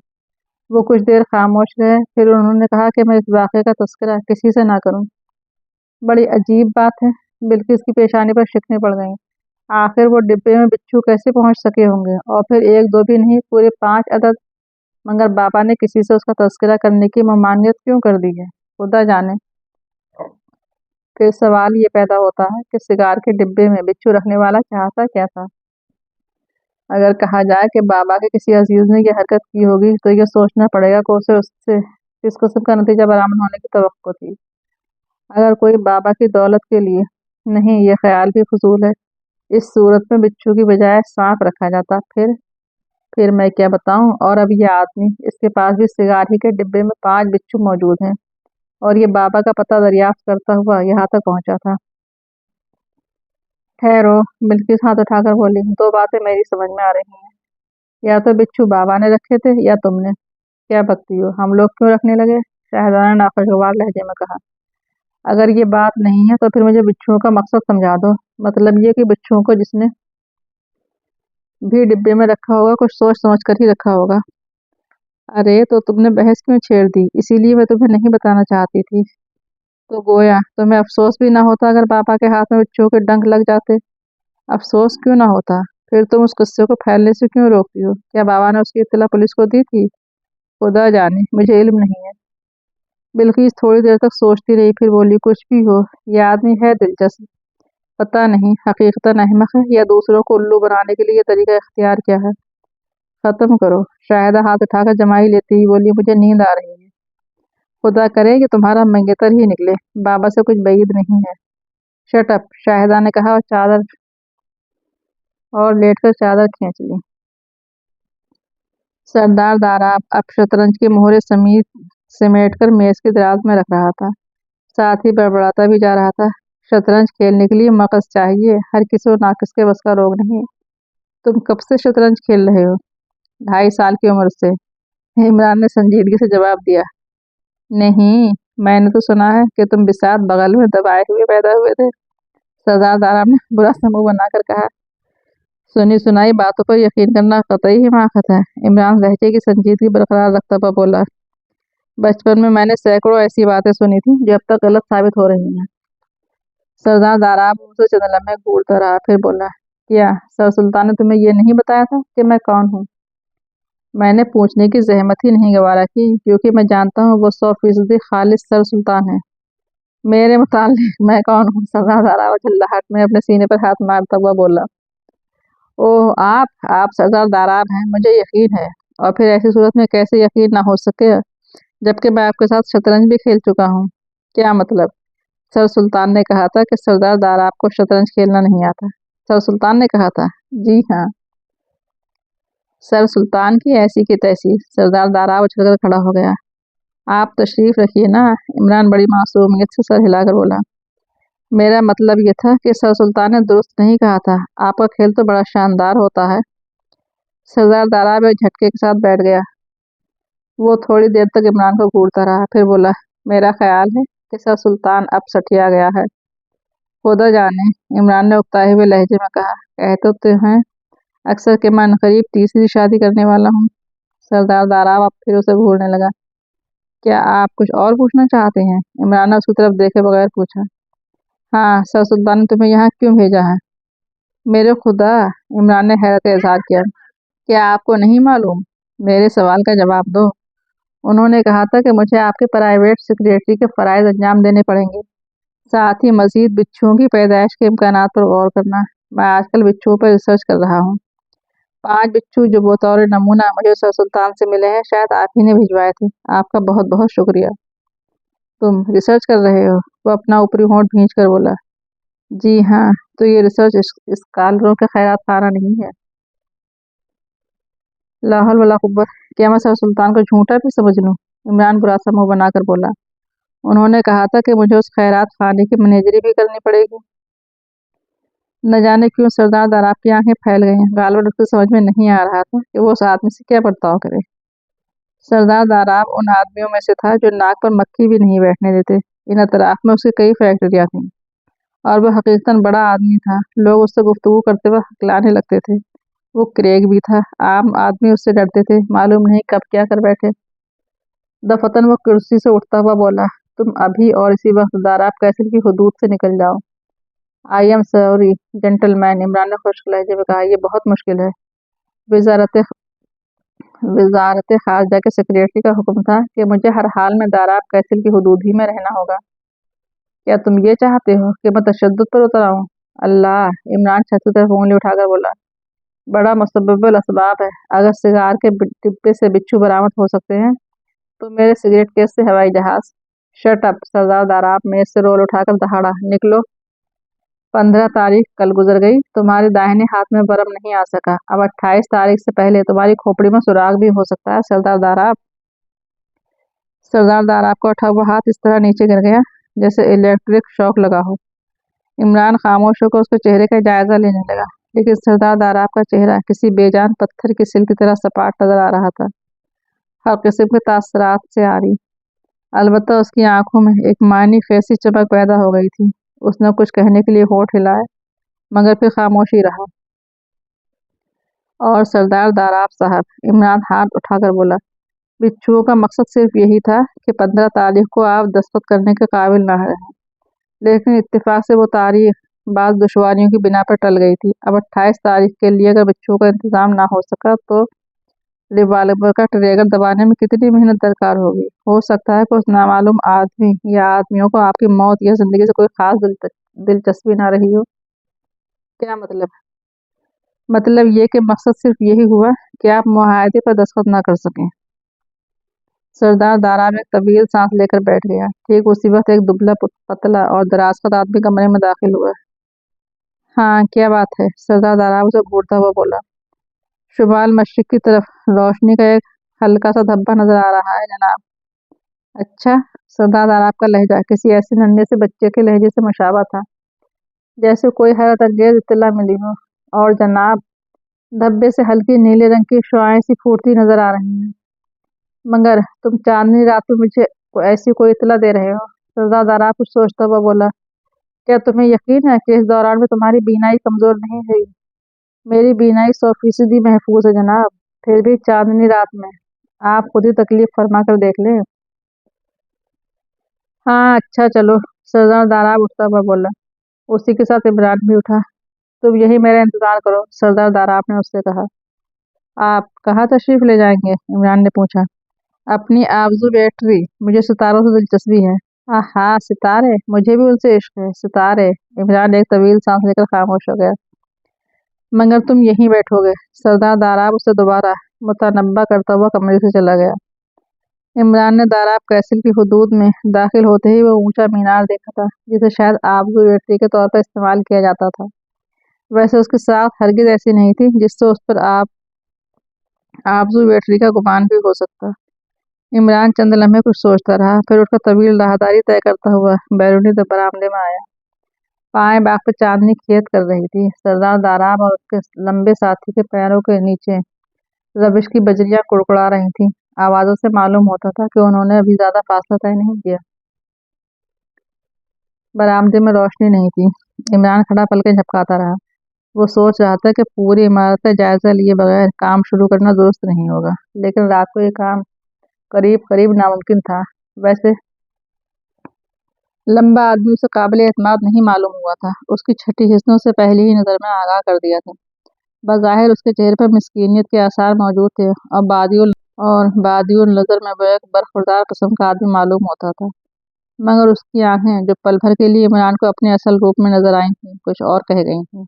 Speaker 1: वो कुछ देर खामोश रहे, फिर उन्होंने कहा कि मैं इस वाक़े का तज़किरा किसी से ना करूं। बड़ी अजीब बात है। बिल्किस की पेशानी पर शिकने पड़ गईं। आखिर वो डिब्बे में बिच्छू कैसे पहुंच सके होंगे, और फिर एक दो भी नहीं, पूरे 5 अदद। मगर बाबा ने किसी से उसका तज़किरा करने की ममानियत क्यों कर दी है, खुदा जाने। फिर सवाल ये पैदा होता है कि सिगार के डिब्बे में बिच्छू रखने वाला चाहता क्या था। अगर कहा जाए कि बाबा के किसी अजीज ने यह हरकत की होगी, तो यह सोचना पड़ेगा कि उसे उससे किस किस्म का नतीजा बरामद होने की तवक्को थी। अगर कोई बाबा की दौलत के लिए, नहीं, यह ख्याल भी फजूल है। इस सूरत में बिच्छू की बजाय सांप रखा जाता। फिर मैं क्या बताऊं। और अब यह आदमी, इसके पास भी सिगार ही के डिब्बे में 5 बिच्छू मौजूद हैं, और ये बाबा का पता दरियाफ्त करता हुआ यहाँ तक पहुंचा था। ठहरो, बिल्किस हाथ उठाकर बोली। 2 बातें मेरी समझ में आ रही हैं। या तो बिच्छू बाबा ने रखे थे या तुमने। क्या बकती हो, हम लोग क्यों रखने लगे? शहजादा ने नाखुशगवार लहजे में कहा। अगर ये बात नहीं है तो फिर मुझे बिच्छुओं का मकसद समझा दो। मतलब ये कि बिच्छुओं को जिसने भी डिब्बे में रखा होगा, कुछ सोच समझ कर ही रखा होगा। अरे तो तुमने बहस क्यों छेड़ दी? इसीलिए मैं तुम्हें नहीं बताना चाहती थी। तो गोया तुम्हें अफसोस भी ना होता अगर पापा के हाथ में बिच्छुओं के डंक लग जाते? अफसोस क्यों ना होता? फिर तुम उस किस्से को फैलने से क्यों रोकती हो? क्या बाबा ने उसकी इत्तला पुलिस को दी थी? खुदा जाने, मुझे इल्म नहीं है। बिल्किस थोड़ी देर तक सोचती रही, फिर बोली, कुछ भी हो, यह आदमी है दिलचस्प। पता नहीं हकीकतन अहमक है या दूसरों को उल्लू बनाने के लिए ये तरीका इख्तियार किया है। खत्म करो। शायदा हाथ उठाकर जमाई लेती ही बोली, मुझे नींद आ रही है। खुदा करे कि तुम्हारा मंगेतर ही निकले। बाबा से कुछ बैद नहीं है। शट अप, शाहिदा ने कहा, और लेटकर चादर खींच ली। सरदार दाराब अब शतरंज के मोहरे समेट कर मेज की दराज में रख रहा था, साथ ही बड़बड़ाता भी जा रहा था। शतरंज खेलने के लिए मगज चाहिए, हर किसी और नाकिस के बस का रोग नहीं। तुम कब से शतरंज खेल रहे हो? 2.5 साल की उम्र से, इमरान ने संजीदगी से जवाब दिया। नहीं, मैंने तो सुना है कि तुम बिसात बगल में दबाए हुए पैदा हुए थे। सरदार दाराब ने बुरा सा मुंह बनाकर कहा। सुनी सुनाई बातों पर यकीन करना कतई हिमाकत है। इमरान लहजे की संजीदगी बरकरार रखता हुआ बोला। बचपन में मैंने सैकड़ों ऐसी बातें सुनी थी जो अब तक गलत साबित हो रही हैं। सरदार दाराब मुझसे चंद लम्हे घूरता रहा, फिर बोला, क्या सर सुल्तान ने तुम्हें ये नहीं बताया था कि मैं कौन हूँ? मैंने पूछने की जहमत ही नहीं गवारा की, क्योंकि मैं जानता हूँ वो 100% खालिस सर सुल्तान है। मेरे मुतालिक मैं कौन हूँ? सरदार दाराब चिल्लाहट में अपने सीने पर हाथ मारता हुआ बोला। ओह, आप सरदार दाराब हैं, मुझे यकीन है। और फिर ऐसी सूरत में कैसे यकीन ना हो सके, जबकि मैं आपके साथ शतरंज भी खेल चुका हूँ। क्या मतलब? सर सुल्तान ने कहा था कि सरदार दाराब को शतरंज खेलना नहीं आता। सर सुल्तान ने कहा था? जी हाँ। सर सुल्तान की ऐसी की तैसी। सरदार दाराब उछलकर खड़ा हो गया। आप तशरीफ रखिए ना। इमरान बड़ी मासूमियत से सर हिलाकर बोला। मेरा मतलब ये था कि सर सुल्तान ने दुरुस्त नहीं कहा था। आपका खेल तो बड़ा शानदार होता है। सरदार दाराब एक झटके के साथ बैठ गया। वो थोड़ी देर तक इमरान को घूरता रहा, फिर बोला, मेरा ख्याल है कि सर सुल्तान अब सठिया गया है। खुदा जाने, इमरान ने उकताए हुए लहजे में कहा। कहते तो हैं अक्सर कि मैं करीब तीसरी शादी करने वाला हूँ। सरदार दाराब अब फिर उसे घूरने लगा। क्या आप कुछ और पूछना चाहते हैं? इमरान ने उसकी तरफ देखे बगैर पूछा। हाँ, सर सुल्तान ने तुम्हें यहाँ क्यों भेजा है? मेरे खुदा, इमरान ने हैरत का इजहार किया। क्या आपको नहीं मालूम? मेरे सवाल का जवाब दो। उन्होंने कहा था कि मुझे आपके प्राइवेट सेक्रेटरी के फराइज अंजाम देने पड़ेंगे, साथ ही मजीद बिच्छुओं की पैदाइश के इम्कानात पर गौर करना। मैं आजकल बिच्छुओं पर रिसर्च कर रहा हूँ। 5 बिच्छू जो बतौर नमूना मुझे सर सुल्तान से मिले हैं, शायद आप ही ने भिजवाए थे। आपका बहुत बहुत शुक्रिया। तुम रिसर्च कर रहे हो? वो अपना ऊपरी होंठ भींच कर बोला। जी हाँ, तो ये रिसर्च स्कॉलरों का खैरात खाना नहीं है। ला हौल वला कुव्वत, क्या मैं सर सुल्तान को झूठा भी समझ लूं? इमरान बुरा सा मुंह बनाकर बोला। उन्होंने कहा था कि मुझे उस खैरात खाने की मैनेजरी भी करनी पड़ेगी। न जाने क्यों सरदार दाराब की आंखें फैल गईं। गालवन उसके समझ में नहीं आ रहा था कि वो उस आदमी से क्या बर्ताव करे। सरदार दाराब उन आदमियों में से था जो नाक पर मक्खी भी नहीं बैठने देते। इन अतराफ में उसकी कई फैक्ट्रियां थीं और वह हकीकतन बड़ा आदमी था। लोग उससे गुफ्तगू करते वक्त हकलाने लगते थे। वो क्रेग भी था। आम आदमी उससे डरते थे, मालूम नहीं कब क्या कर बैठे। दफतन वो कुर्सी से उठता हुआ बोला, तुम अभी और इसी वक्त दाराब कैसल की हुदूद से निकल जाओ। I am sorry gentleman, Imran ने खुश्क लहजे में कहा, यह बहुत मुश्किल है। वजारत वजारत खारजा के सेक्रेटरी का हुक्म था कि मुझे हर हाल में दाराब कैसल की हुदूद ही में रहना होगा। क्या तुम ये चाहते हो कि मैं तशद्दुद पर उतर आऊं? अल्लाह, इमरान छत की तरफ उंगली उठाकर बोला, बड़ा मुसब्बल असबाब है। अगर सिगार के डिब्बे से बिच्छू बरामद हो सकते हैं तो मेरे सिगरेट केस से हवाई जहाज। शट अप, सरदार दाराब मेज से रोल उठाकर दहाड़ा, निकलो। 15 तारीख कल गुजर गई, तुम्हारे दाहिने हाथ में बरम नहीं आ सका। अब 28 तारीख से पहले तुम्हारी खोपड़ी में सुराग भी हो सकता है सरदार दाराब। सरदार दाराब का उठा हुआ हाथ इस तरह नीचे गिर गया जैसे इलेक्ट्रिक शॉक लगा हो। इमरान खामोश होकर उसके चेहरे का जायजा लेने लगा, लेकिन सरदार दाराब का चेहरा किसी बेजान पत्थर की सिल की तरह सपाट नजर आ रहा था, हर किस्म के तासरात से आ रही। अलबत्ता उसकी आंखों में एक मानी फैसी चमक पैदा हो गई थी। उसने कुछ कहने के लिए होठ हिलाए, मगर फिर खामोशी रहा। और सरदार दाराब साहब, इमरान हाथ उठाकर बोला, बिच्छुओं का मकसद सिर्फ यही था कि 15 तारीख को आप दस्तखत करने के काबिल न रहे, लेकिन इत्तेफाक से वो तारीख बाद दुश्वारियों की बिना पर टल गई थी। अब 28 तारीख के लिए अगर बिच्छुओं का इंतजाम ना हो सका तो रिवाल्वर का ट्रिगर दबाने में कितनी मेहनत दरकार होगी। हो सकता है कि उस नामालूम आदमी या आदमियों को आपकी मौत या जिंदगी से कोई खास दिलचस्पी ना रही हो। क्या मतलब? मतलब ये कि मकसद सिर्फ यही हुआ कि आप मुआहदे पर दस्तखत ना कर सकें। सरदार दाराब एक तवील सांस लेकर बैठ गया। ठीक उसी वक्त एक दुबला पतला और दराज कद आदमी कमरे में दाखिल हुआ। हाँ, क्या बात है? सरदार दाराब उसे घूरता हुआ बोला। शुमाल मशरिक की तरफ रोशनी का एक हल्का सा धब्बा नजर आ रहा है जनाब। अच्छा। सरदार दाराब का लहजा किसी ऐसे नन्हे से बच्चे के लहजे से मुशाबा था जैसे कोई हैरत अंगेज इत्तला मिली हो। और जनाब, धब्बे से हल्की नीले रंग की शुआएं सी फूटती नजर आ रही हैं। मगर तुम चांदनी रात में मुझे ऐसी कोई इत्तला दे रहे हो? सरदार दाराब कुछ सोचता हुआ बोला, क्या तुम्हें यकीन है कि इस दौरान में तुम्हारी बीनाई कमजोर नहीं हुई? मेरी बीनाई 100% महफूज है जनाब। फिर भी चांदनी रात में आप खुद ही तकलीफ फरमा कर देख लें। हाँ, अच्छा चलो। सरदार दाराब उठता हुआ बोला। उसी के साथ इमरान भी उठा। तुम यही मेरा इंतजार करो, सरदार दाराब ने उससे कहा। आप कहाँ तशरीफ ले जाएंगे? इमरान ने पूछा। अपनी आरज़ू बैटरी, मुझे सितारों से दिलचस्पी है। हाँ, सितारे, मुझे भी उनसे इश्क है। सितारे। इमरान एक तवील सांस लेकर खामोश हो गया। मगर तुम यहीं बैठोगे? सरदार दाराब उसे दोबारा मुतनब्बा करता हुआ कमरे से चला गया। इमरान ने दाराब कैसल की हुदूद में दाखिल होते ही वो ऊंचा मीनार देखा था जिसे शायद आबजू बैटरी के तौर पर इस्तेमाल किया जाता था। वैसे उसकी साख हरगिज ऐसी नहीं थी जिससे उस पर आबजू बैटरी का गुमान भी हो सकता। इमरान चंद लम्हे कुछ सोचता रहा, फिर उठकर तवील राहदारी तय करता हुआ बैरूनी बरामदे में आया। बाएं बाग पे चांदनी खेत कर रही थी। सरदार दाराब और उसके लंबे साथी के पैरों के नीचे रबिश की बजरियां कुड़कुड़ा रही थीं। आवाजों से मालूम होता था कि उन्होंने अभी ज्यादा फासला तय नहीं किया। बरामदे में रोशनी नहीं थी। इमरान खड़ा पलकें झपकाता रहा। वो सोच रहा था कि पूरी इमारत का जायजा लिए बगैर काम शुरू करना दुरुस्त नहीं होगा, लेकिन रात को ये काम करीब करीब नामुमकिन था। वैसे लंबा आदमी उसे काबिल एतमाद नहीं मालूम हुआ था। उसकी छठी हिस्सों से पहले ही नजर में आगाह कर दिया था। बज़ाहिर उसके चेहरे पर मिस्कीनियत के आसार मौजूद थे और बादियुल नजर में वो एक बरखुरदार किस्म का आदमी मालूम होता था। मगर उसकी आंखें जो पल भर के लिए इमरान को अपने असल रूप में नजर आई थीं, कुछ और कह गई थीं।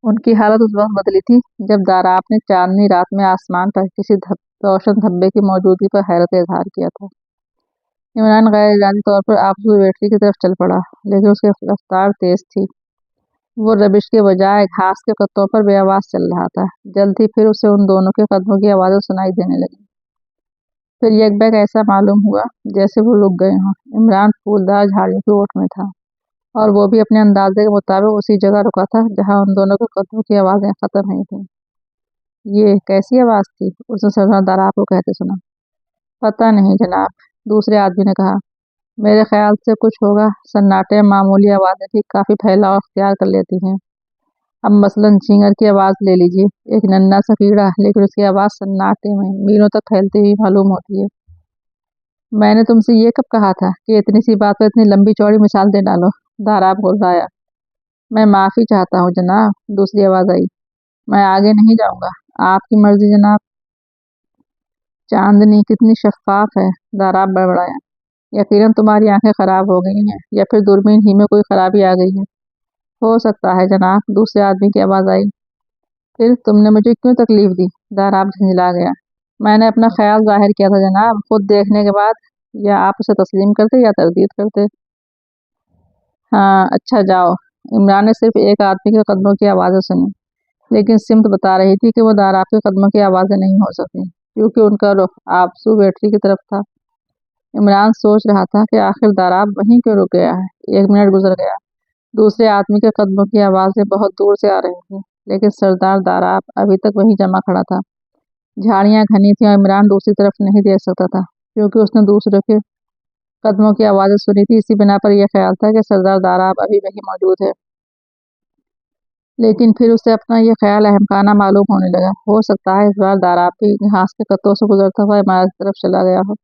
Speaker 1: उनकी हालत उस वक्त बदली थी जब दाराब ने चांदनी रात में आसमान पर किसी रोशन धब्बे की मौजूदगी पर हैरत इजहार किया था। इमरान गैर इरादी तौर पर आबसू बैटरी की तरफ चल पड़ा, लेकिन उसकी रफ्तार तेज थी। वो रबिश के बजाय घास के कत्तों पर बेआवाज चल रहा था। जल्द ही फिर उसे उन दोनों के कदमों की आवाज़ें सुनाई देने लगी। फिर यकबैक ऐसा मालूम हुआ जैसे वो रुक गए हों। इमरान फूलदार झाड़ियों की ओट में था, और वो भी अपने अंदाजे के मुताबिक उसी जगह रुका था जहाँ उन दोनों के कदमों की आवाज़ें ख़त्म हुई थीं। ये कैसी आवाज़ थी? उसने सरदार को कहते सुना। पता नहीं जनाब, दूसरे आदमी ने कहा। मेरे ख्याल से कुछ होगा। सन्नाटे में मामूली आवाज़ें भी काफ़ी फैलाव अख्तियार कर लेती हैं। अब मसलन झींगर की आवाज़ ले लीजिए, एक नन्हा सा कीड़ा, लेकिन उसकी आवाज़ सन्नाटे में मीलों तक फैलती हुई मालूम होती है। मैंने तुमसे ये कब कहा था कि इतनी सी बात पर इतनी लंबी चौड़ी मिसाल दे डालो? दाराब गुर्राया। मैं माफ़ी चाहता हूँ जनाब, दूसरी आवाज़ आई। मैं आगे नहीं जाऊँगा, आपकी मर्जी जनाब। चांदनी कितनी शफ़ाफ है, दाराब बड़बड़ाया। यकीनन तुम्हारी आंखें खराब हो गई हैं, या फिर दूरबीन ही में कोई खराबी आ गई है। हो सकता है जनाब, दूसरे आदमी की आवाज़ आई। फिर तुमने मुझे क्यों तकलीफ दी? दाराब झंझला गया। मैंने अपना ख्याल जाहिर किया था जनाब, खुद देखने के बाद। या आप उसे तस्लीम करते या तरदीद करते। हाँ, अच्छा जाओ। इमरान ने सिर्फ एक आदमी के कदमों की आवाज़ें सुनी, लेकिन सिमत बता रही थी कि वो दाराब के कदमों की आवाज़ें नहीं हो सकती, क्योंकि उनका रुख आबसू बैटरी की तरफ था। इमरान सोच रहा था कि आखिर दाराब वहीं क्यों रुक गया है। 1 मिनट गुजर गया। दूसरे आदमी के कदमों की आवाज़ें बहुत दूर से आ रही थी, लेकिन सरदार दाराब अभी तक वहीं जमा खड़ा था। झाड़ियाँ घनी थीं और इमरान दूसरी तरफ नहीं देख सकता था, क्योंकि उसने दूसरों के कदमों की आवाज़ें सुनी थी। इसी बिना पर यह ख्याल था कि सरदार दाराब अभी वहीं मौजूद है। लेकिन फिर उसे अपना यह ख्याल अहमकाना मालूम होने लगा। हो सकता है इस बार दाराब भी घास के कत्तों से गुजरता हुआ इमारत की तरफ चला गया हो,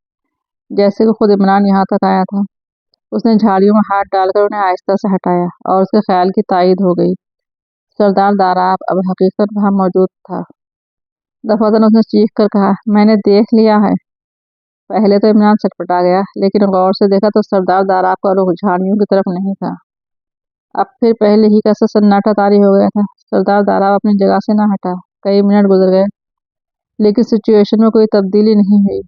Speaker 1: जैसे कि खुद इमरान यहाँ तक आया था। उसने झाड़ियों में हाथ डालकर उन्हें आहिस्ता से हटाया, और उसके ख्याल की तायीद हो गई। सरदार दाराब अब हकीकत वहाँ मौजूद था। दफातन उसने चीख कर कहा, मैंने देख लिया है। पहले तो इमरान छटपटा गया, लेकिन गौर से देखा तो सरदार दाराब का रुख झाड़ियों की तरफ नहीं था। अब फिर पहले ही कैसा सन्नाटा तारी हो गया था। सरदार दाराब अपनी जगह से न हटा। कई मिनट गुजर गए, लेकिन सिचुएशन में कोई तब्दीली नहीं हुई।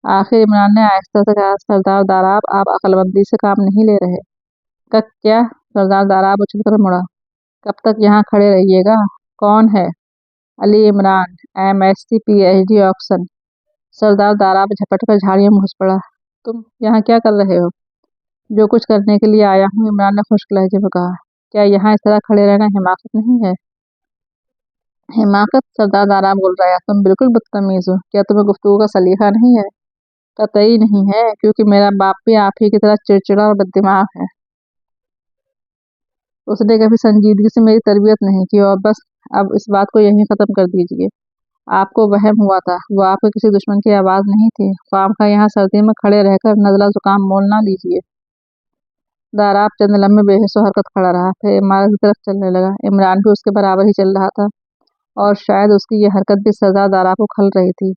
Speaker 1: आखिर इमरान ने आहिस्ता से कहा, सरदार दाराब, आप अक्लमंदी से काम नहीं ले रहे। क्या? सरदार दाराब उछलकर मुड़ा। कब तक यहाँ खड़े रहिएगा? कौन है? Ali Imran, MSc PhD Oxon. Sardar Darab झपट कर झाड़ियों में घुस पड़ा। तुम यहाँ क्या कर रहे हो? जो कुछ करने के लिए आया हूँ, इमरान ने खुश्क लहजे में कहा। क्या यहाँ इस तरह खड़े रहना हिमाकत नहीं है? हिमाकत? सरदार दाराब बोल रहा है। तुम बिल्कुल बदतमीज हो। क्या तुम्हें गुफ्तगू का सलीका नहीं है? कतई नहीं है, क्योंकि मेरा बाप भी आप ही की तरह चिड़चिड़ा और बददिमाग है। उसने कभी संजीदगी से मेरी तरबियत नहीं की, और बस अब इस बात को यहीं ख़त्म कर दीजिए। आपको वहम हुआ था, वो आपके किसी दुश्मन की आवाज़ नहीं थी। ख्वामखा यहाँ सर्दी में खड़े रहकर नज़ला ज़ुकाम मोल ना लीजिए। दाराब चंद लम्हे बेहिस्सो हरकत खड़ा रहा, फिर इमारत की तरफ चलने लगा। इमरान भी उसके बराबर ही चल रहा था, और शायद उसकी यह हरकत भी सरदार दाराब को खल रही थी।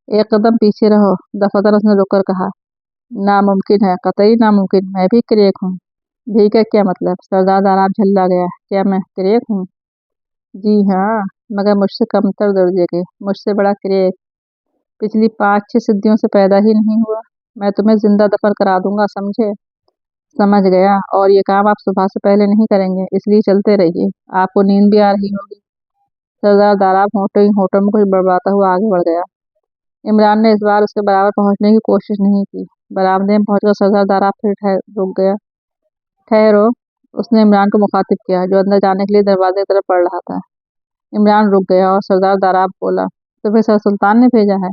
Speaker 1: एक कदम पीछे रहो, दफातर उसने रुक कर कहा। नामुमकिन है, कतई नामुमकिन। मैं भी क्रेक हूँ। भी का क्या मतलब? सरदार दाराब झल्ला गया। क्या मैं क्रेक हूँ? जी हाँ, मगर मुझसे कमतर दर्जे के, मुझसे बड़ा क्रेक। पिछली 5-6 सदियों से पैदा ही नहीं हुआ। मैं तुम्हें जिंदा दफन करा दूंगा, समझे? समझ गया। और ये काम आप सुबह से पहले नहीं करेंगे, इसलिए चलते रहिए। आपको नींद भी आ रही होगी। सरदार दाराब होटो ही होटो में कुछ बड़बड़ाता हुआ आगे बढ़ गया। इमरान ने इस बार उसके बराबर पहुंचने की कोशिश नहीं की। बरामदे में पहुंचकर सरदार दाराब फिर रुक गया। ठहरो, उसने इमरान को मुखातिब किया, जो अंदर जाने के लिए दरवाजे की तरफ बढ़ रहा था। इमरान रुक गया, और सरदार दाराब बोला, तुम्हें सर सुल्तान ने भेजा है?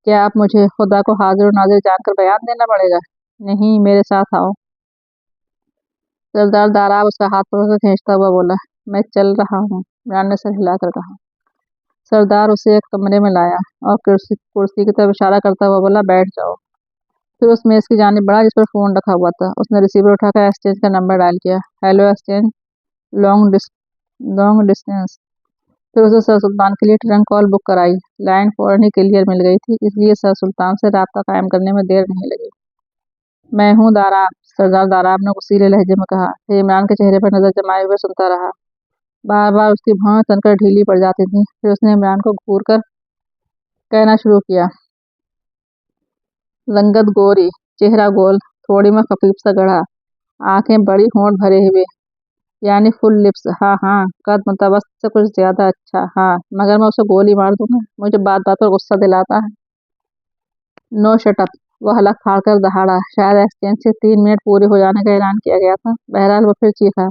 Speaker 1: क्या आप मुझे खुदा को हाजिर और नाजिर जानकर बयान देना पड़ेगा? नहीं, मेरे साथ आओ। सरदार दाराब उसका हाथ पकड़कर खींचता हुआ बोला, मैं चल रहा हूँ। इमरान ने सर हिलाकर कहा। सरदार उसे एक कमरे में लाया, और कुर्सी कुर्सी की तरफ इशारा करता हुआ बोला, बैठ जाओ। फिर उस मेज़ की जानिब बढ़ा जिस पर फ़ोन रखा हुआ था। उसने रिसीवर उठाकर एक्सचेंज का नंबर डायल किया। Hello exchange, long dis long distance. फिर उसे सर सुल्तान के लिए ट्रंक कॉल बुक कराई। लाइन फौरन ही क्लियर मिल गई थी, इसलिए सर सुल्तान से राब्ता कायम करने में देर नहीं लगी। मैं हूँ दाराब, सरदार दाराब ने उसीले लहजे में कहा। फिर इमरान के चेहरे पर नजर जमाए हुए सुनता रहा। बार बार उसकी भौं तनकर ढीली पड़ जाती थी। फिर उसने इमरान को घूर कर कहना शुरू किया, रंगत गोरी, चेहरा गोल, थोड़ी में खफीफ सा गढ़ा, आंखें बड़ी, होंठ भरे हुए, यानी फुल लिप्स। हाँ हाँ, कद मुतवस्त से कुछ ज्यादा अच्छा। हाँ, मगर मैं उसे गोली मार दूंगा, मुझे बात बात पर गुस्सा दिलाता है। नो शट अप, वो हलक फाड़ कर दहाड़ा। शायद एक्सचेंज से 3 मिनट पूरे हो जाने का ऐलान किया गया था। बहरहाल वो फिर चीखा,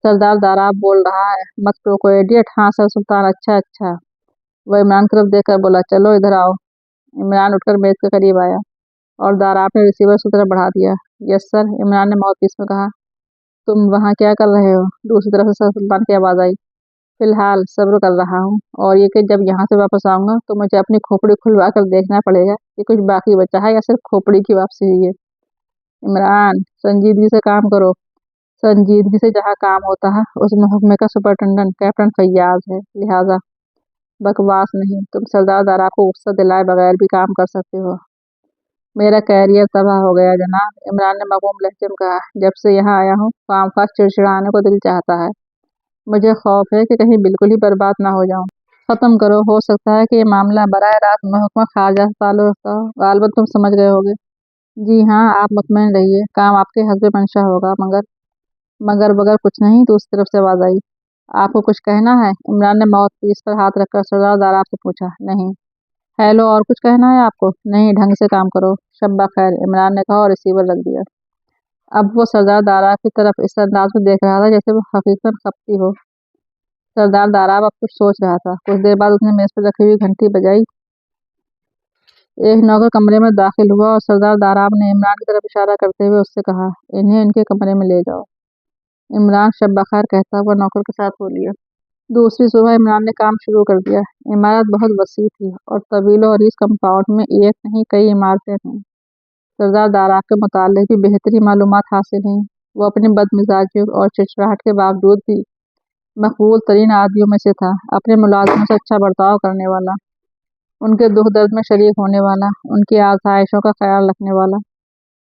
Speaker 1: सरदार दाराब बोल रहा है, मत टोको एडियट। हाँ सर सुल्तान, अच्छा अच्छा। वह इमरान की तरफ देखकर बोला, चलो इधर आओ। इमरान उठकर मेज के करीब आया और दाराब ने रिसीवर उसकी तरफ बढ़ा दिया। यस सर, इमरान ने माउथपीस में कहा। तुम वहाँ क्या कर रहे हो? दूसरी तरफ से सर सुल्तान की आवाज आई। फिलहाल सब्र कर रहा हूँ, और ये कि जब यहाँ से वापस आऊंगा तो मुझे अपनी खोपड़ी खुलवा कर देखना पड़ेगा कि कुछ बाकी बचा है या सिर्फ खोपड़ी की वापसी हुई है। इमरान, संजीदगी से काम करो। संजीदगी से जहाँ काम होता है उस महकमे का सुपरिटेंडेंट कैप्टन फैयाज है, लिहाजा बकवास नहीं। तुम सरदार दारा को गुस्सा दिलाए बगैर भी काम कर सकते हो। मेरा कैरियर तबाह हो गया जनाब, इमरान ने मगमूम लहजे में कहा। जब से यहाँ आया हूँ खामखा चिड़चिड़ाने को दिल चाहता है। मुझे खौफ है कि कहीं बिल्कुल ही बर्बाद ना हो जाऊं। खत्म करो, हो सकता है कि ये मामला बराह रास्त महकमा खारजा से ताल्लुक रखता हो। गालिबन तुम समझ गए होगे। जी हाँ, आप मुतमईन रहिए, काम आपके हस्ब मंशा होगा। मगर बगर कुछ नहीं। दूसरी तरफ से आवाज आई। आपको कुछ कहना है? इमरान ने माउथपीस पर हाथ रखकर सरदार दाराब से पूछा। नहीं। हेलो, और कुछ कहना है आपको? नहीं, ढंग से काम करो। शब्बा खैर, इमरान ने कहा और रिसीवर रख दिया। अब वो सरदार दाराब की तरफ इस अंदाज में देख रहा था जैसे वो हकीकतन खपती हो। सरदार दाराब अब कुछ सोच रहा था। कुछ देर बाद उसने मेज पर रखी हुई घंटी बजाई। एक नौकर कमरे में दाखिल हुआ और सरदार दाराब ने इमरान की तरफ इशारा करते हुए उससे कहा, इन्हें इनके कमरे में ले जाओ। इमरान शब्बा खैर कहता हुआ नौकर के साथ हो लिया। दूसरी सुबह इमरान ने काम शुरू कर दिया। इमारत बहुत वसी थी और तवील और इस कंपाउंड में एक नहीं कई इमारतें थीं। सरदार दाराब के मुतालिक भी बेहतरी मालूमात हासिल हुई। वो अपनी बदमिजाजी और चिड़चिड़ाहट के बावजूद भी मकबूल तरीन आदमियों में से था। अपने मुलाजिमों से अच्छा बर्ताव करने वाला, उनके दुख दर्द में शरीक होने वाला, उनकी आसाइशों का ख्याल रखने वाला।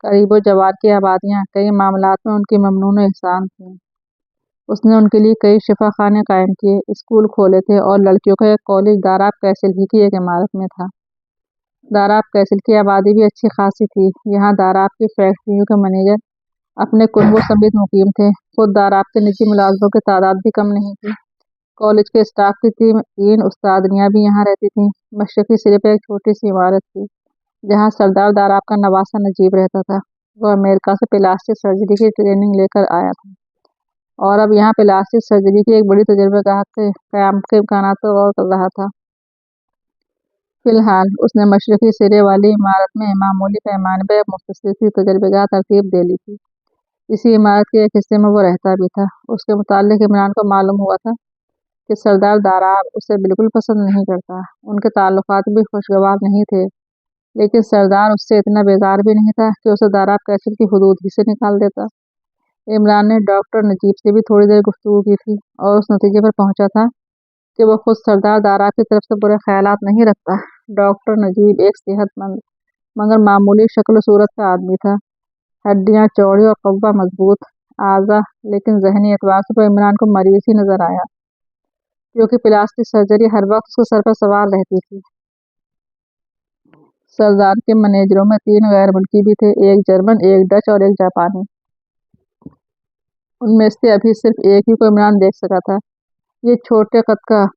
Speaker 1: करीबो जवार की आबादियाँ कई मामलात में उनकी ममनून एहसान थीं। उसने उनके लिए कई शिफा खाने कायम किए, स्कूल खोले थे और लड़कियों का एक कॉलेज दाराब कैसल ही की एक इमारत में था। दाराब कैसल की आबादी भी अच्छी खासी थी। यहाँ दाराब की फैक्ट्रियों के मैनेजर अपने कुनबों समेत मुकीम थे। खुद दाराब के निजी मुलाजमों की तादाद भी कम नहीं थी। कॉलेज के स्टाफ की 3 उस्तादनियाँ भी यहाँ रहती थीं। मशरकी सिरे पर एक छोटी सी इमारत थी जहाँ सरदार दाराब का नवासा नजीब रहता था। वह अमेरिका से प्लास्टिक सर्जरी की ट्रेनिंग लेकर आया था और अब यहाँ प्लास्टिक सर्जरी की एक बड़ी तजुर्बेकार से क़याम के इम्कानात पर गौर कर रहा था। फिलहाल उसने मशरकी सिरे वाली इमारत में मामूली पैमाने पर एक मुख्तसर सी तजुर्बेगाह तरतीब दे ली थी। इसी इमारत के एक हिस्से में वो रहता भी था। उसके मुतालिक इमरान को मालूम हुआ था कि सरदार दाराब उसे बिल्कुल पसंद नहीं करता। उनके ताल्लुकात भी खुशगवार नहीं थे, लेकिन सरदार उससे इतना बेजार भी नहीं था कि उसे दाराब कैसल की हुदूद ही से निकाल देता। इमरान ने डॉक्टर नजीब से भी थोड़ी देर गुफ्तगू की थी और उस नतीजे पर पहुंचा था कि वो खुद सरदार दाराब की तरफ से बुरे ख्यालात नहीं रखता। डॉक्टर नजीब एक सेहतमंद मगर मामूली शक्ल सूरत का आदमी था। हड्डियां चौड़ी और कब्बा मजबूत, आज़ा, लेकिन जहनी एतबार से वो इमरान को मरीज ही नजर आया, क्योंकि प्लास्टिक सर्जरी हर वक्त उसके सर पर सवार रहती थी। सरदार के मैनेजरों में 3 गैर मुल्की भी थे, एक जर्मन, एक डच और एक जापानी। उनमें से अभी सिर्फ एक ही को इमरान देख सका था। ये छोटे कद का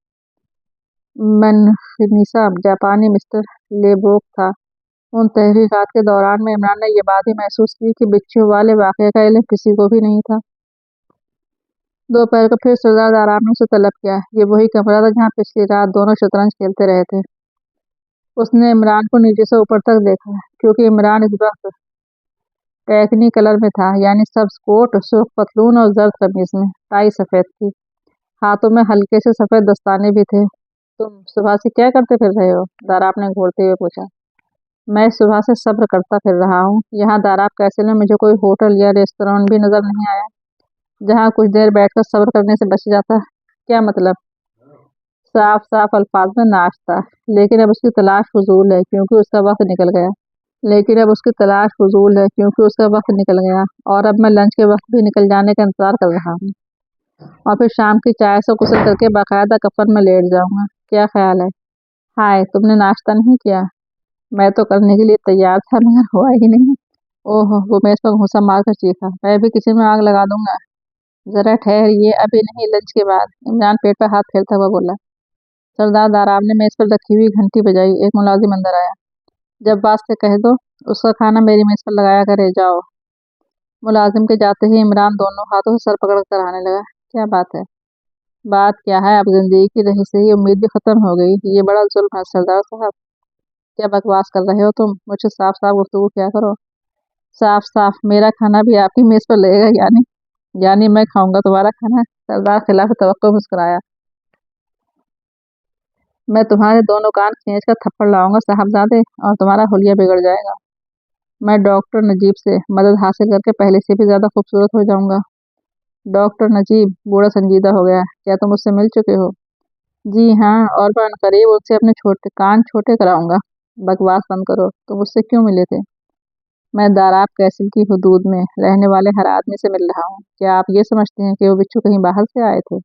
Speaker 1: मनखनीसा जापानी मिस्टर लेबोक था। उन तहकीकात के दौरान में इमरान ने यह बात भी महसूस की कि बिच्छू वाले वाक़े का इल्म किसी को भी नहीं था। दोपहर को फिर सरदार दाराब ने उसे तलब किया। ये वही कमरा था जहाँ पिछली रात दोनों शतरंज खेलते रहे थे। उसने इमरान को नीचे से ऊपर तक देखा, क्योंकि इमरान इस वक्त टेक्नी कलर में था, यानी सब्ज कोट, सुर्ख पतलून और जर्द कमीज में टाई सफ़ेद थी। हाथों में हल्के से सफ़ेद दस्ताने भी थे। तुम सुबह से क्या करते फिर रहे हो? दाराब ने घूरते हुए पूछा। मैं सुबह से सब्र करता फिर रहा हूँ। यहाँ दाराब कैसल में मुझे कोई होटल या रेस्तरां भी नजर नहीं आया जहाँ कुछ देर बैठकर सब्र करने से बच जाता। क्या मतलब? साफ साफ अल्फाज में नाश्ता। लेकिन अब उसकी तलाश फजूल है क्योंकि उसका वक्त निकल गया। और अब मैं लंच के वक्त भी निकल जाने का इंतजार कर रहा हूँ और फिर शाम की चाय से गुस्ल करके बाकायदा कफन में लेट जाऊंगा। क्या ख्याल है? हाय, तुमने नाश्ता नहीं किया? मैं तो करने के लिए तैयार था मगर हुआ ही नहीं। ओह, वो मेज पर घूंसा मारकर चीखा, मैं भी किचन में आग लगा दूंगा। जरा ठहरिए, अभी नहीं, लंच के बाद। इमरान पेट पर हाथ फेरता हुआ बोला। सरदार दाराब ने मेज पर रखी हुई घंटी बजाई। एक मुलाजिम अंदर आया। जब बात से कह दो उसका खाना मेरी मेज पर लगाया करे, जाओ। मुलाजिम के जाते ही इमरान दोनों हाथों से सर पकड़ कर आने लगा। क्या बात है? बात क्या है, अब जिंदगी की रही सही उम्मीद भी खत्म हो गई। ये बड़ा जुल्म है सरदार साहब। क्या बकवास कर रहे हो तुम? मुझसे साफ साफ गुफ्तगू क्या करो। साफ साफ मेरा खाना भी आपकी मेज पर लगेगा, यानी मैं खाऊंगा तुम्हारा खाना? सरदार खिलाफ तवक्को मुस्कुराया। मैं तुम्हारे दोनों कान खींच कर थप्पड़ लाऊंगा साहबजादे, और तुम्हारा हुलिया बिगड़ जाएगा। मैं डॉक्टर नजीब से मदद हासिल करके पहले से भी ज्यादा खूबसूरत हो जाऊंगा। डॉक्टर नजीब? बूढ़ा संजीदा हो गया। क्या तुम उससे मिल चुके हो? जी हाँ, और मैं अनकरीब उससे अपने छोटे कान छोटे कराऊंगा। बकवास बंद करो, तुम उससे क्यों मिले थे? मैं दाराब कैसल की हुदूद में रहने वाले हर आदमी से मिल रहा हूँ। क्या आप ये समझते हैं कि वो बिच्छू कहीं बाहर से आए थे?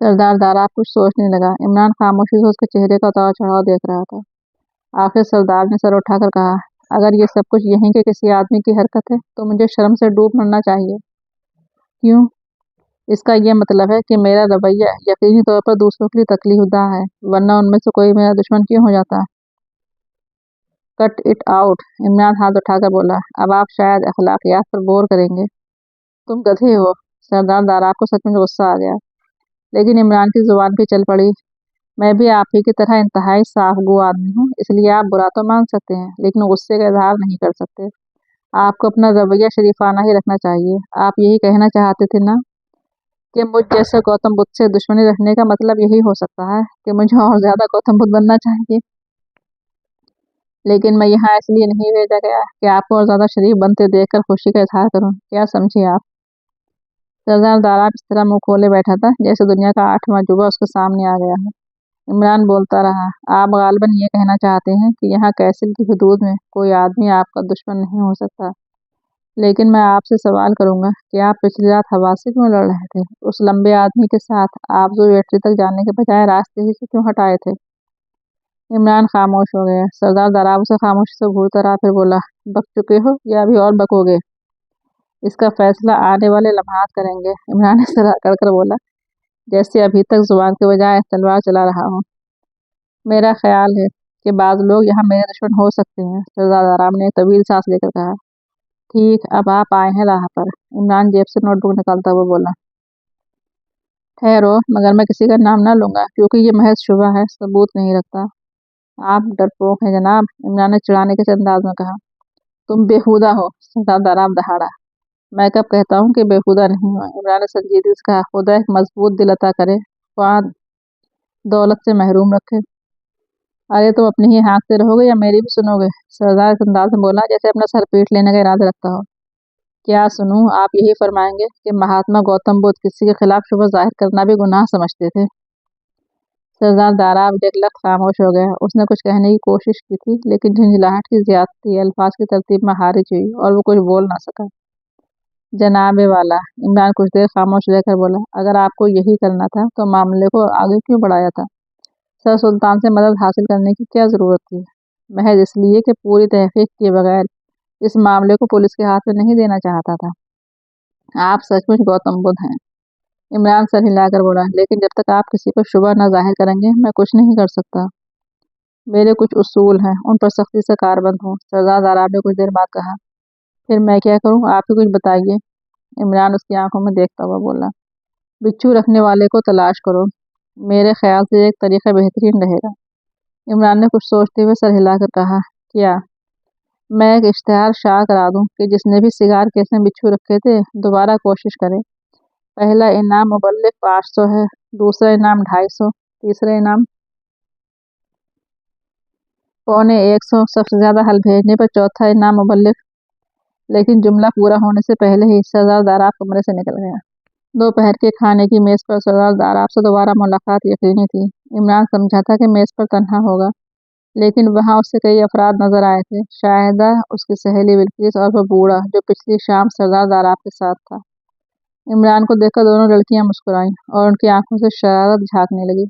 Speaker 1: सरदार दाराब कुछ सोचने लगा। इमरान खामोशी से उसके चेहरे का उतार चढ़ाव देख रहा था। आखिर सरदार ने सर उठाकर कहा, अगर ये सब कुछ यहीं के किसी आदमी की हरकत है तो मुझे शर्म से डूब मरना चाहिए। क्यों? इसका यह मतलब है कि मेरा रवैया यकीनी तौर पर दूसरों के लिए तकलीफदा है, वरना उनमें से कोई मेरा दुश्मन क्यों हो जाता? Cut it out. इमरान हाथ उठाकर बोला। अब आप शायद अखलाकियात पर गौर करेंगे। तुम गधे हो। सरदार दाराब को सच में गुस्सा आ गया, लेकिन इमरान की जुबान भी चल पड़ी। मैं भी आप ही की तरह इंतहाई साफ गो आदमी हूँ, इसलिए आप बुरा तो मान सकते हैं लेकिन गुस्से का इजहार नहीं कर सकते। आपको अपना रवैया शरीफाना ही रखना चाहिए। आप यही कहना चाहते थे ना कि मुझ जैसे गौतम बुद्ध से दुश्मनी रखने का मतलब यही हो सकता है कि मुझे और ज्यादा गौतम बुद्ध बनना चाहिए। लेकिन मैं यहाँ इसलिए नहीं भेजा गया कि आपको और ज्यादा शरीफ बनते देखकर खुशी का इजहार करूं। क्या समझे आप? सरदार दाराब इस तरह मुंह खोले बैठा था जैसे दुनिया का आठवां अजूबा उसके सामने आ गया है। इमरान बोलता रहा। आप गालिबन ये कहना चाहते हैं कि यहाँ कैसल की हदूद में कोई आदमी आपका दुश्मन नहीं हो सकता। लेकिन मैं आपसे सवाल करूंगा कि आप पिछली रात हवा से क्यों लड़ रहे थे? उस लंबे आदमी के साथ आप जो वेटरी तक जाने के बजाय रास्ते ही से क्यों हटाए थे? इमरान खामोश हो गया। सरदार दाराब उसे खामोशी से घूरता रहा, फिर बोला, बक चुके हो या अभी और बकोगे? इसका फैसला आने वाले लम्हात करेंगे। इमरान ने सर अकड़ बोला, जैसे अभी तक जुबान के बजाय तलवार चला रहा हूँ। मेरा ख्याल है कि बाज लोग यहाँ मेरे दुश्मन हो सकते हैं। सरदार दाराब ने एक तवील सांस लेकर कहा। ठीक, अब आप आए हैं राह पर। इमरान जेब से नोटबुक निकालता हुआ बोला। ठहरो, मगर मैं किसी का नाम ना लूंगा क्योंकि ये महज शुबा है, सबूत नहीं रखता। आप डरपोक हैं जनाब, इमरान ने चिढ़ाने के अंदाज में कहा। तुम बेहुदा हो। सरदार दाराब दहाड़ा। मैं कब कहता हूँ कि बेहुदा नहीं हूँ? इमरान ने संजीदगी से कहा। खुदा एक मजबूत दिल अता करे, ख्वाह दौलत से महरूम रखे। अरे तुम अपनी ही हाँकते रहोगे या मेरी भी सुनोगे? सरदार इस अंदाज में बोला जैसे अपना सर पीट लेने का इरादा रखता हो। क्या सुनूं? आप यही फरमाएंगे कि महात्मा गौतम बुद्ध किसी के खिलाफ शुबह जाहिर करना भी गुनाह समझते थे? सरदार दाराब एक लख्त खामोश हो गया। उसने कुछ कहने की कोशिश की थी लेकिन झंझलाहट की ज्यादती अल्फाज की तरतीब में हारिज हुई और वो कुछ बोल ना सका। जनाबे वाला, इमरान कुछ देर खामोश रहकर बोला, अगर आपको यही करना था तो मामले को आगे क्यों बढ़ाया था? सर सुल्तान से मदद हासिल करने की क्या जरूरत थी? महज इसलिए कि पूरी तहकीक किए बगैर इस मामले को पुलिस के हाथ में नहीं देना चाहता था। आप सचमुच गौतम बुद्ध हैं। इमरान सर हिलाकर बोला, लेकिन जब तक आप किसी पर शुबह न जाहिर करेंगे मैं कुछ नहीं कर सकता। मेरे कुछ उसूल हैं, उन पर सख्ती से कारबंद हूँ। सरदार दाराब ने कुछ देर बाद कहा। फिर मैं क्या करूँ? आप ही कुछ बताइए। इमरान उसकी आंखों में देखता हुआ बोला, बिच्छू रखने वाले को तलाश करो। मेरे ख्याल से एक तरीका बेहतरीन रहेगा। इमरान ने कुछ सोचते हुए सर हिलाकर कहा, क्या? मैं एक इश्तेहार शाया करा दूं कि जिसने भी सिगार केस में बिच्छू रखे थे दोबारा कोशिश करे। पहला इनाम मुबल्लिग 500 है, दूसरा इनाम 250, तीसरा इनाम पौने 100, सबसे ज्यादा हल भेजने पर चौथा इनाम मुबल्लिग। लेकिन जुमला पूरा होने से पहले ही सरदार दाराब कमरे से निकल गया। दोपहर के खाने की मेज पर सरदार दाराब से दोबारा मुलाकात यकीनी थी। इमरान समझा था कि मेज पर तन्हा होगा, लेकिन वहां उससे कई अफराद नजर आए थे। शाहिदा, उसकी सहेली बिल्किस और वह बूढ़ा जो पिछली शाम सरदार दाराब के साथ था। इमरान को देखकर दोनों लड़कियां मुस्कुराईं और उनकी आंखों से शरारत झांकने लगी।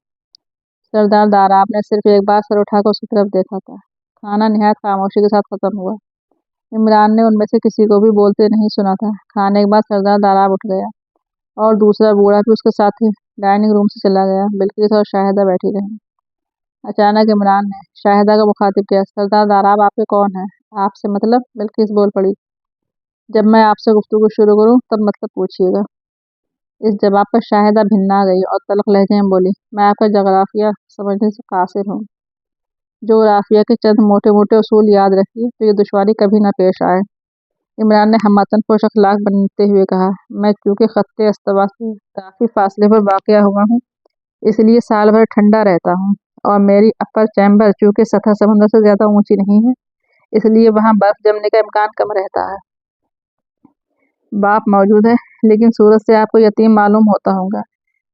Speaker 1: सरदार दाराब ने सिर्फ एक बार सर उठाकर उसकी तरफ देखा था। खाना निहायत खामोशी के साथ खत्म हुआ। इमरान ने उनमें से किसी को भी बोलते नहीं सुना था। खाने के बाद सरदार दाराब उठ गया और दूसरा बूढ़ा भी उसके साथ ही डाइनिंग रूम से चला गया। बिल्किस और शाहिदा बैठी रहीं। अचानक इमरान ने शाहिदा का मुखातिब किया, सरदार दाराब आपके कौन है? आपसे मतलब? बिल्किस बोल पड़ी, जब मैं आपसे गुफ्तगू शुरू करूं तब मतलब पूछिएगा। इस जवाब पर शाहिदा भिन्ना गई और तल्ख लहजे में बोली, मैं आपका जोग्राफिया समझने से कासिर हूँ। जोग्राफिया के चंद मोटे मोटे उसूल याद रखिए तो ये दुश्वारी कभी ना पेश आए। इमरान ने हमतन पोश अखलाक बनते हुए कहा, मैं चूँकि खत्ते अस्तवा से काफ़ी फासले पर वाक़या हुआ हूँ, इसलिए साल भर ठंडा रहता हूँ, और मेरी अपर चैम्बर चूँकि सतह समंदर से ज़्यादा ऊंची नहीं है, इसलिए वहाँ बर्फ जमने का इम्कान कम रहता है। बाप मौजूद है, लेकिन सूरत से आपको यतीम मालूम होता होगा।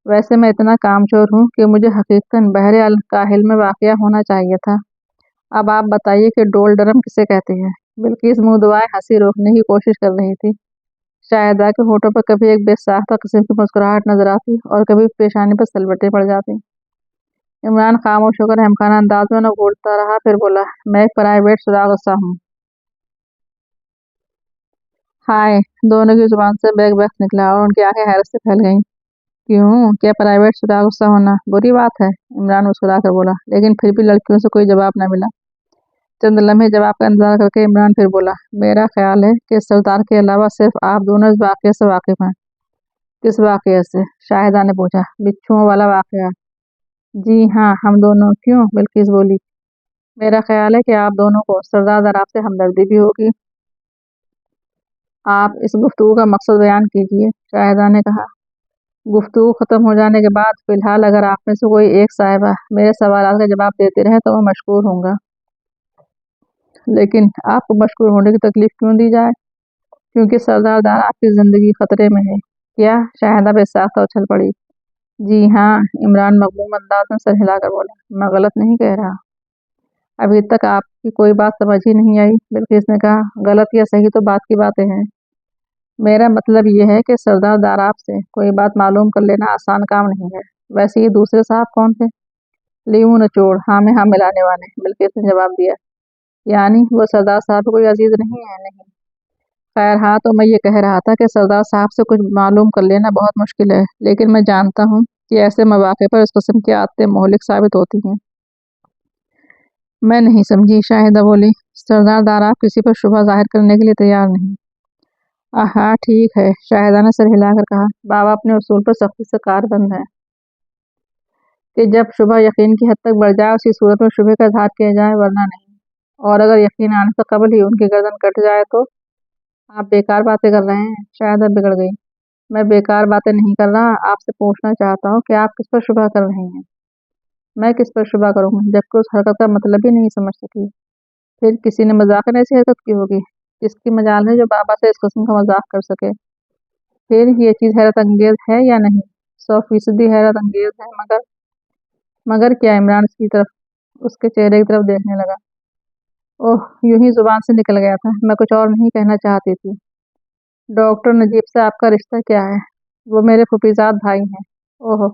Speaker 1: वैसे मैं इतना कामचोर हूँ कि मुझे हकीकतन बहरे अल काहिल में वाक़या होना चाहिए था। अब आप बताइए कि डोल डरम किसे कहते हैं? बिल्किस मुंह दबाए हंसी रोकने की कोशिश कर रही थी। शाहिदा के होठों पर कभी एक बेसाख्ता किस्म की मुस्कुराहट नजर आती और कभी पेशानी पर सलवटें पड़ जाती। इमरान खामोश होकर रहमखाना अंदाज में न घूरता रहा, फिर बोला, मैं एक प्राइवेट सुरागसा हूँ। हाय! दोनों की जुबान से बेग वक्त निकला और उनकी आंखें हैरत से फैल गईं। क्यों? क्या प्राइवेट सुरागसा होना बुरी बात है? इमरान मुस्कुरा कर बोला, लेकिन फिर भी लड़कियों से कोई जवाब न मिला। चंद लम्हे जवाब का इंतजार करके इमरान फिर बोला, मेरा ख्याल है कि सरदार के अलावा सिर्फ आप दोनों इस वाक़ये से वाकिफ हैं। किस वाक़ये से? शाहिदा ने पूछा। बिच्छुओं वाला वाक़या। जी हाँ, हम दोनों। क्यों? बिल्किस बोली, मेरा ख्याल है कि आप दोनों को सरदार दाराब से हमदर्दी भी होगी। आप इस गुफ्तगू का मकसद बयान कीजिए, शाहिदा ने कहा। गुफ्तगू खत्म हो जाने के बाद फिलहाल अगर आप में से कोई एक साहिबा मेरे सवालात का जवाब देते रहे तो मैं मशकूर होऊंगा। लेकिन आपको मशकूर होने की तकलीफ क्यों दी जाए? क्योंकि सरदार दाराब आपकी जिंदगी खतरे में है। क्या? शाहिदा बेसाख्ता उछल पड़ी। जी हाँ, इमरान मगमूम अंदाज में सर हिलाकर बोला, मैं गलत नहीं कह रहा। अभी तक आपकी कोई बात समझ ही नहीं आई, बिल्किस ने कहा। गलत या सही तो बात की बातें हैं। मेरा मतलब ये है कि सरदार दाराब से कोई बात मालूम कर लेना आसान काम नहीं है। वैसे ये दूसरे साहब कौन थे? लीमू नचोड़, हाँ में हाँ मिलाने वाले, बिल्किस ने जवाब दिया। यानी वो सरदार साहब कोई अजीज नहीं है? नहीं। खैर हाँ, तो मैं ये कह रहा था कि सरदार साहब से कुछ मालूम कर लेना बहुत मुश्किल है, लेकिन मैं जानता हूँ कि ऐसे मौके पर इस किस्म की आदतें मोहलिक साबित होती हैं। मैं नहीं समझी, शाहिदा बोली। सरदार दाराब किसी पर शुबह जाहिर करने के लिए तैयार नहीं। हाँ ठीक है, शाहिदा ने सर हिलाकर कहा। बाबा अपने उसूल पर सख्ती से कारबंद है कि जब शुबह यकीन की हद तक बढ़ जाए उसी सूरत में शुबह का इजहार किया जाए, वरना नहीं। और अगर यकीन आने से कबल ही उनकी गर्दन कट जाए तो? आप बेकार बातें कर रहे हैं, शाहिदा बिगड़ गई। मैं बेकार बातें नहीं कर रहा, आपसे पूछना चाहता हूँ कि आप किस पर शुबह कर रहे हैं? मैं किस पर शुबह करूँगा, जबकि उस हरकत का मतलब ही नहीं समझ सकी। फिर किसी ने मजाक में ऐसी हरकत की होगी। किसकी मजाल है जो बाबा से इस किस्म का मजाक कर सके? फिर ये चीज़ हैरत अंगेज है या नहीं? 100% हैरत अंगेज है। मगर क्या? इमरान उसके चेहरे की तरफ देखने लगा। ओह, यूं ही जुबान से निकल गया था। मैं कुछ और नहीं कहना चाहती थी। डॉक्टर नजीब से आपका रिश्ता क्या है? वो मेरे फुफीजाद भाई हैं। ओह,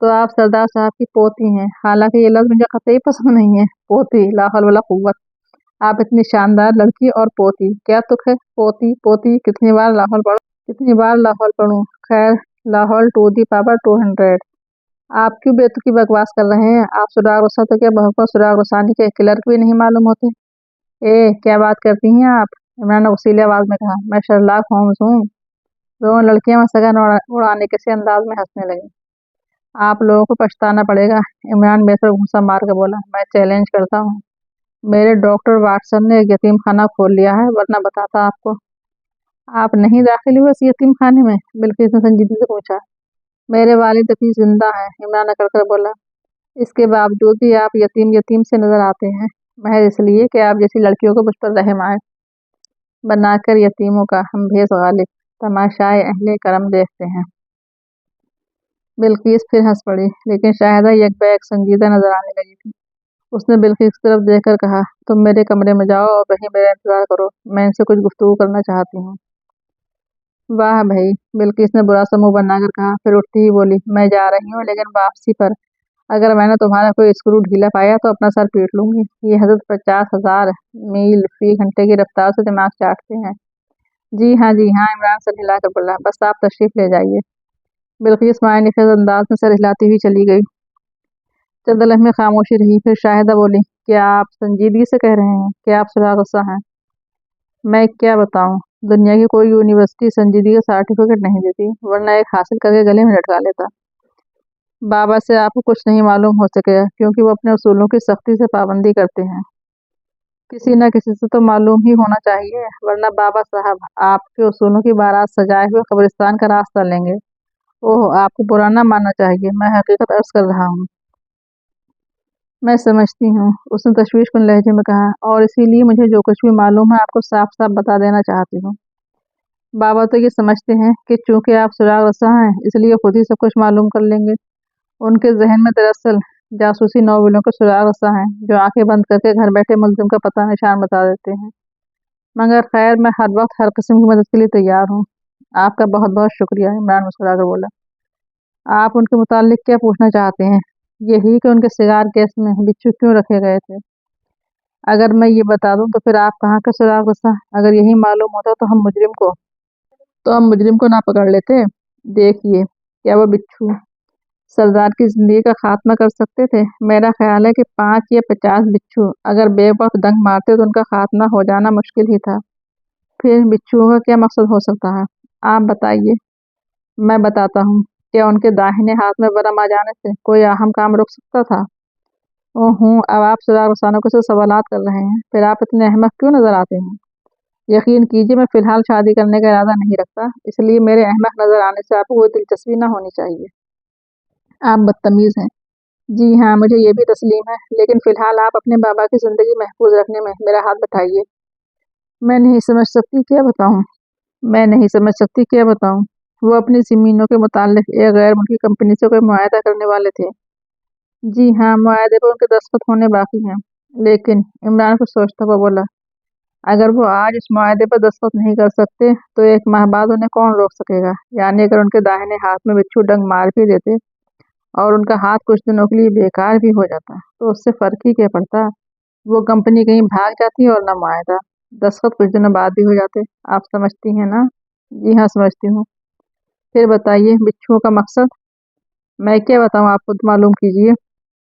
Speaker 1: तो आप सरदार साहब की पोती हैं। हालांकि ये लफ्ज मुझे कतई पसंद नहीं है। पोती, ला हौल वला कुव्वत। आप इतनी शानदार लड़की और पोती, क्या तुक है? पोती पोती, कितनी बार लाहौल पढ़ूं? कितनी बार लाहौल पढ़ूं? खैर, लाहौल टू दी पावर 200। आप क्यों बेतुकी बकवास कर रहे हैं? आप सुराग रसा तो क्या बहु को सुराग रसानी के क्लर्क भी नहीं मालूम होते? ए, क्या बात करती हैं आप? इमरान ने उसीले आवाज में कहा। मैं शर्लाक होम्स हूँ। दोनों लड़कियां मसगन उड़ाने के से अंदाज में हंसने लगी। आप लोगों को पछताना पड़ेगा, इमरान बेसर घूंसा मार के बोला। मैं चैलेंज करता हूँ, मेरे डॉक्टर वाटसन ने एक यतीम खाना खोल लिया है, वरना बताता आपको। आप नहीं दाखिल हुए इस यतीम खाने में? बिल्किस ने संजीदगी से पूछा। मेरे वालिद अभी जिंदा हैं, इमरान अकड़ कर बोला। इसके बावजूद भी आप यतीम यतीम से नजर आते हैं, महज इसलिए कि आप जैसी लड़कियों को मुझ पर रहम आए। बनाकर यतीमों का हम भेस गालिब, तमाशाए अहले करम देखते हैं। बिल्किस फिर हंस पड़ी, लेकिन शाहिदा यकबैक संजीदा नजर आने लगी थी। उसने बिल्किस की तरफ देखकर कहा, तुम मेरे कमरे में जाओ और वहीं मेरा इंतजार करो, मैं इनसे कुछ गुफ्तगू करना चाहती हूँ। वाह भाई, बिल्किस ने बुरा सा मुंह बनाकर कहा, फिर उठती ही बोली, मैं जा रही हूँ, लेकिन वापसी पर अगर मैंने तुम्हारा कोई स्क्रू ढीला पाया तो अपना सर पीट लूंगी। ये हजरत 50,000 मील फी घंटे की रफ्तार से दिमाग चाटते हैं। जी हाँ, जी हाँ, इमरान सर हिलाकर बोला। बस आप तशरीफ ले जाइए। बिल्किस मायूस अंदाज में सर हिलाती हुई चली गई। चंद लम्हे खामोशी रही, फिर शाहिदा बोली, क्या आप संजीदगी से कह रहे हैं कि आप सुराग गुस्सा हैं? मैं क्या बताऊं, दुनिया की कोई यूनिवर्सिटी संजीदगी का सर्टिफिकेट नहीं देती, वरना एक हासिल करके गले में लटका लेता। बाबा से आपको कुछ नहीं मालूम हो सकेगा, क्योंकि वो अपने उसूलों की सख्ती से पाबंदी करते हैं। किसी न किसी से तो मालूम ही होना चाहिए, वरना बाबा साहब आपके उसूलों की बारात सजाए हुए कब्रिस्तान का रास्ता लेंगे। ओह, आपको बुरा ना मानना चाहिए, मैं हकीकत अर्ज कर रहा हूँ। मैं समझती हूँ, उसने तशवीशकुन लहजे में कहा, और इसीलिए मुझे जो कुछ भी मालूम है आपको साफ साफ बता देना चाहती हूँ। बाबा तो ये समझते हैं कि चूंकि आप सुराग रसा हैं, इसलिए खुद ही सब कुछ मालूम कर लेंगे। उनके जहन में दरअसल जासूसी नौविलों के सुराग रसा हैं, जो आंखें बंद करके घर बैठे मुलजिम का पता निशान बता देते हैं। मगर खैर, मैं हर वक्त हर किस्म की मदद के लिए तैयार हूँ। आपका बहुत बहुत शुक्रिया, इमरान मुस्कुराकर बोला। आप उनके मुतालिक क्या पूछना चाहते हैं? यही कि उनके सिगार केस में बिच्छू क्यों रखे गए थे। अगर मैं ये बता दूं तो फिर आप कहाँ का सुराग रसा? अगर यही मालूम होता तो हम मुजरिम को ना पकड़ लेते। देखिए, क्या वो बिच्छू सरदार की जिंदगी का खात्मा कर सकते थे? मेरा ख्याल है कि 5 या 50 बिच्छू अगर बेवक्त डंक मारते तो उनका खात्मा हो जाना मुश्किल ही था। फिर बिच्छुओं का क्या मकसद हो सकता है? आप बताइए। मैं बताता हूँ। क्या उनके दाहिने हाथ में वर्म आ जाने से कोई अहम काम रुक सकता था? ओह, अब आप सुराग रसानों के से सवालात कर रहे हैं। फिर आप इतने अहमक क्यों नजर आते हैं? यकीन कीजिए, मैं फिलहाल शादी करने का इरादा नहीं रखता, इसलिए मेरे अहमक नजर आने से आपको कोई दिलचस्पी ना होनी चाहिए। आप बदतमीज हैं। जी हाँ, मुझे ये भी तस्लीम है, लेकिन फिलहाल आप अपने बाबा की जिंदगी महफूज रखने में मेरा हाथ बटाइए। मैं नहीं समझ सकती क्या बताऊं। मैं नहीं समझ सकती क्या बताऊं। वो अपनी जमीनों के मुतालिक एक गैर मुल्की कंपनी से कोई मुआहदा करने वाले थे। जी हाँ, मुआहदे पर उनके दस्तखत होने बाकी हैं। लेकिन इमरान कुछ सोचता हुआ बोला, अगर वो आज इस मुआहदे पर दस्तखत नहीं कर सकते तो 1 माह बाद उन्हें कौन रोक सकेगा? यानी अगर उनके दाहिने हाथ में बिच्छू डंक मार भी देते और उनका हाथ कुछ दिनों के लिए बेकार भी हो जाता तो उससे फर्क ही क्या पड़ता? वो कंपनी कहीं भाग जाती और ना मुआहदा, दस्तखत कुछ दिनों बाद भी हो जाते। आप समझती हैं ना? जी हाँ, समझती हूँ। फिर बताइए, बिच्छुओं का मकसद? मैं क्या बताऊँ, आप खुद मालूम कीजिए।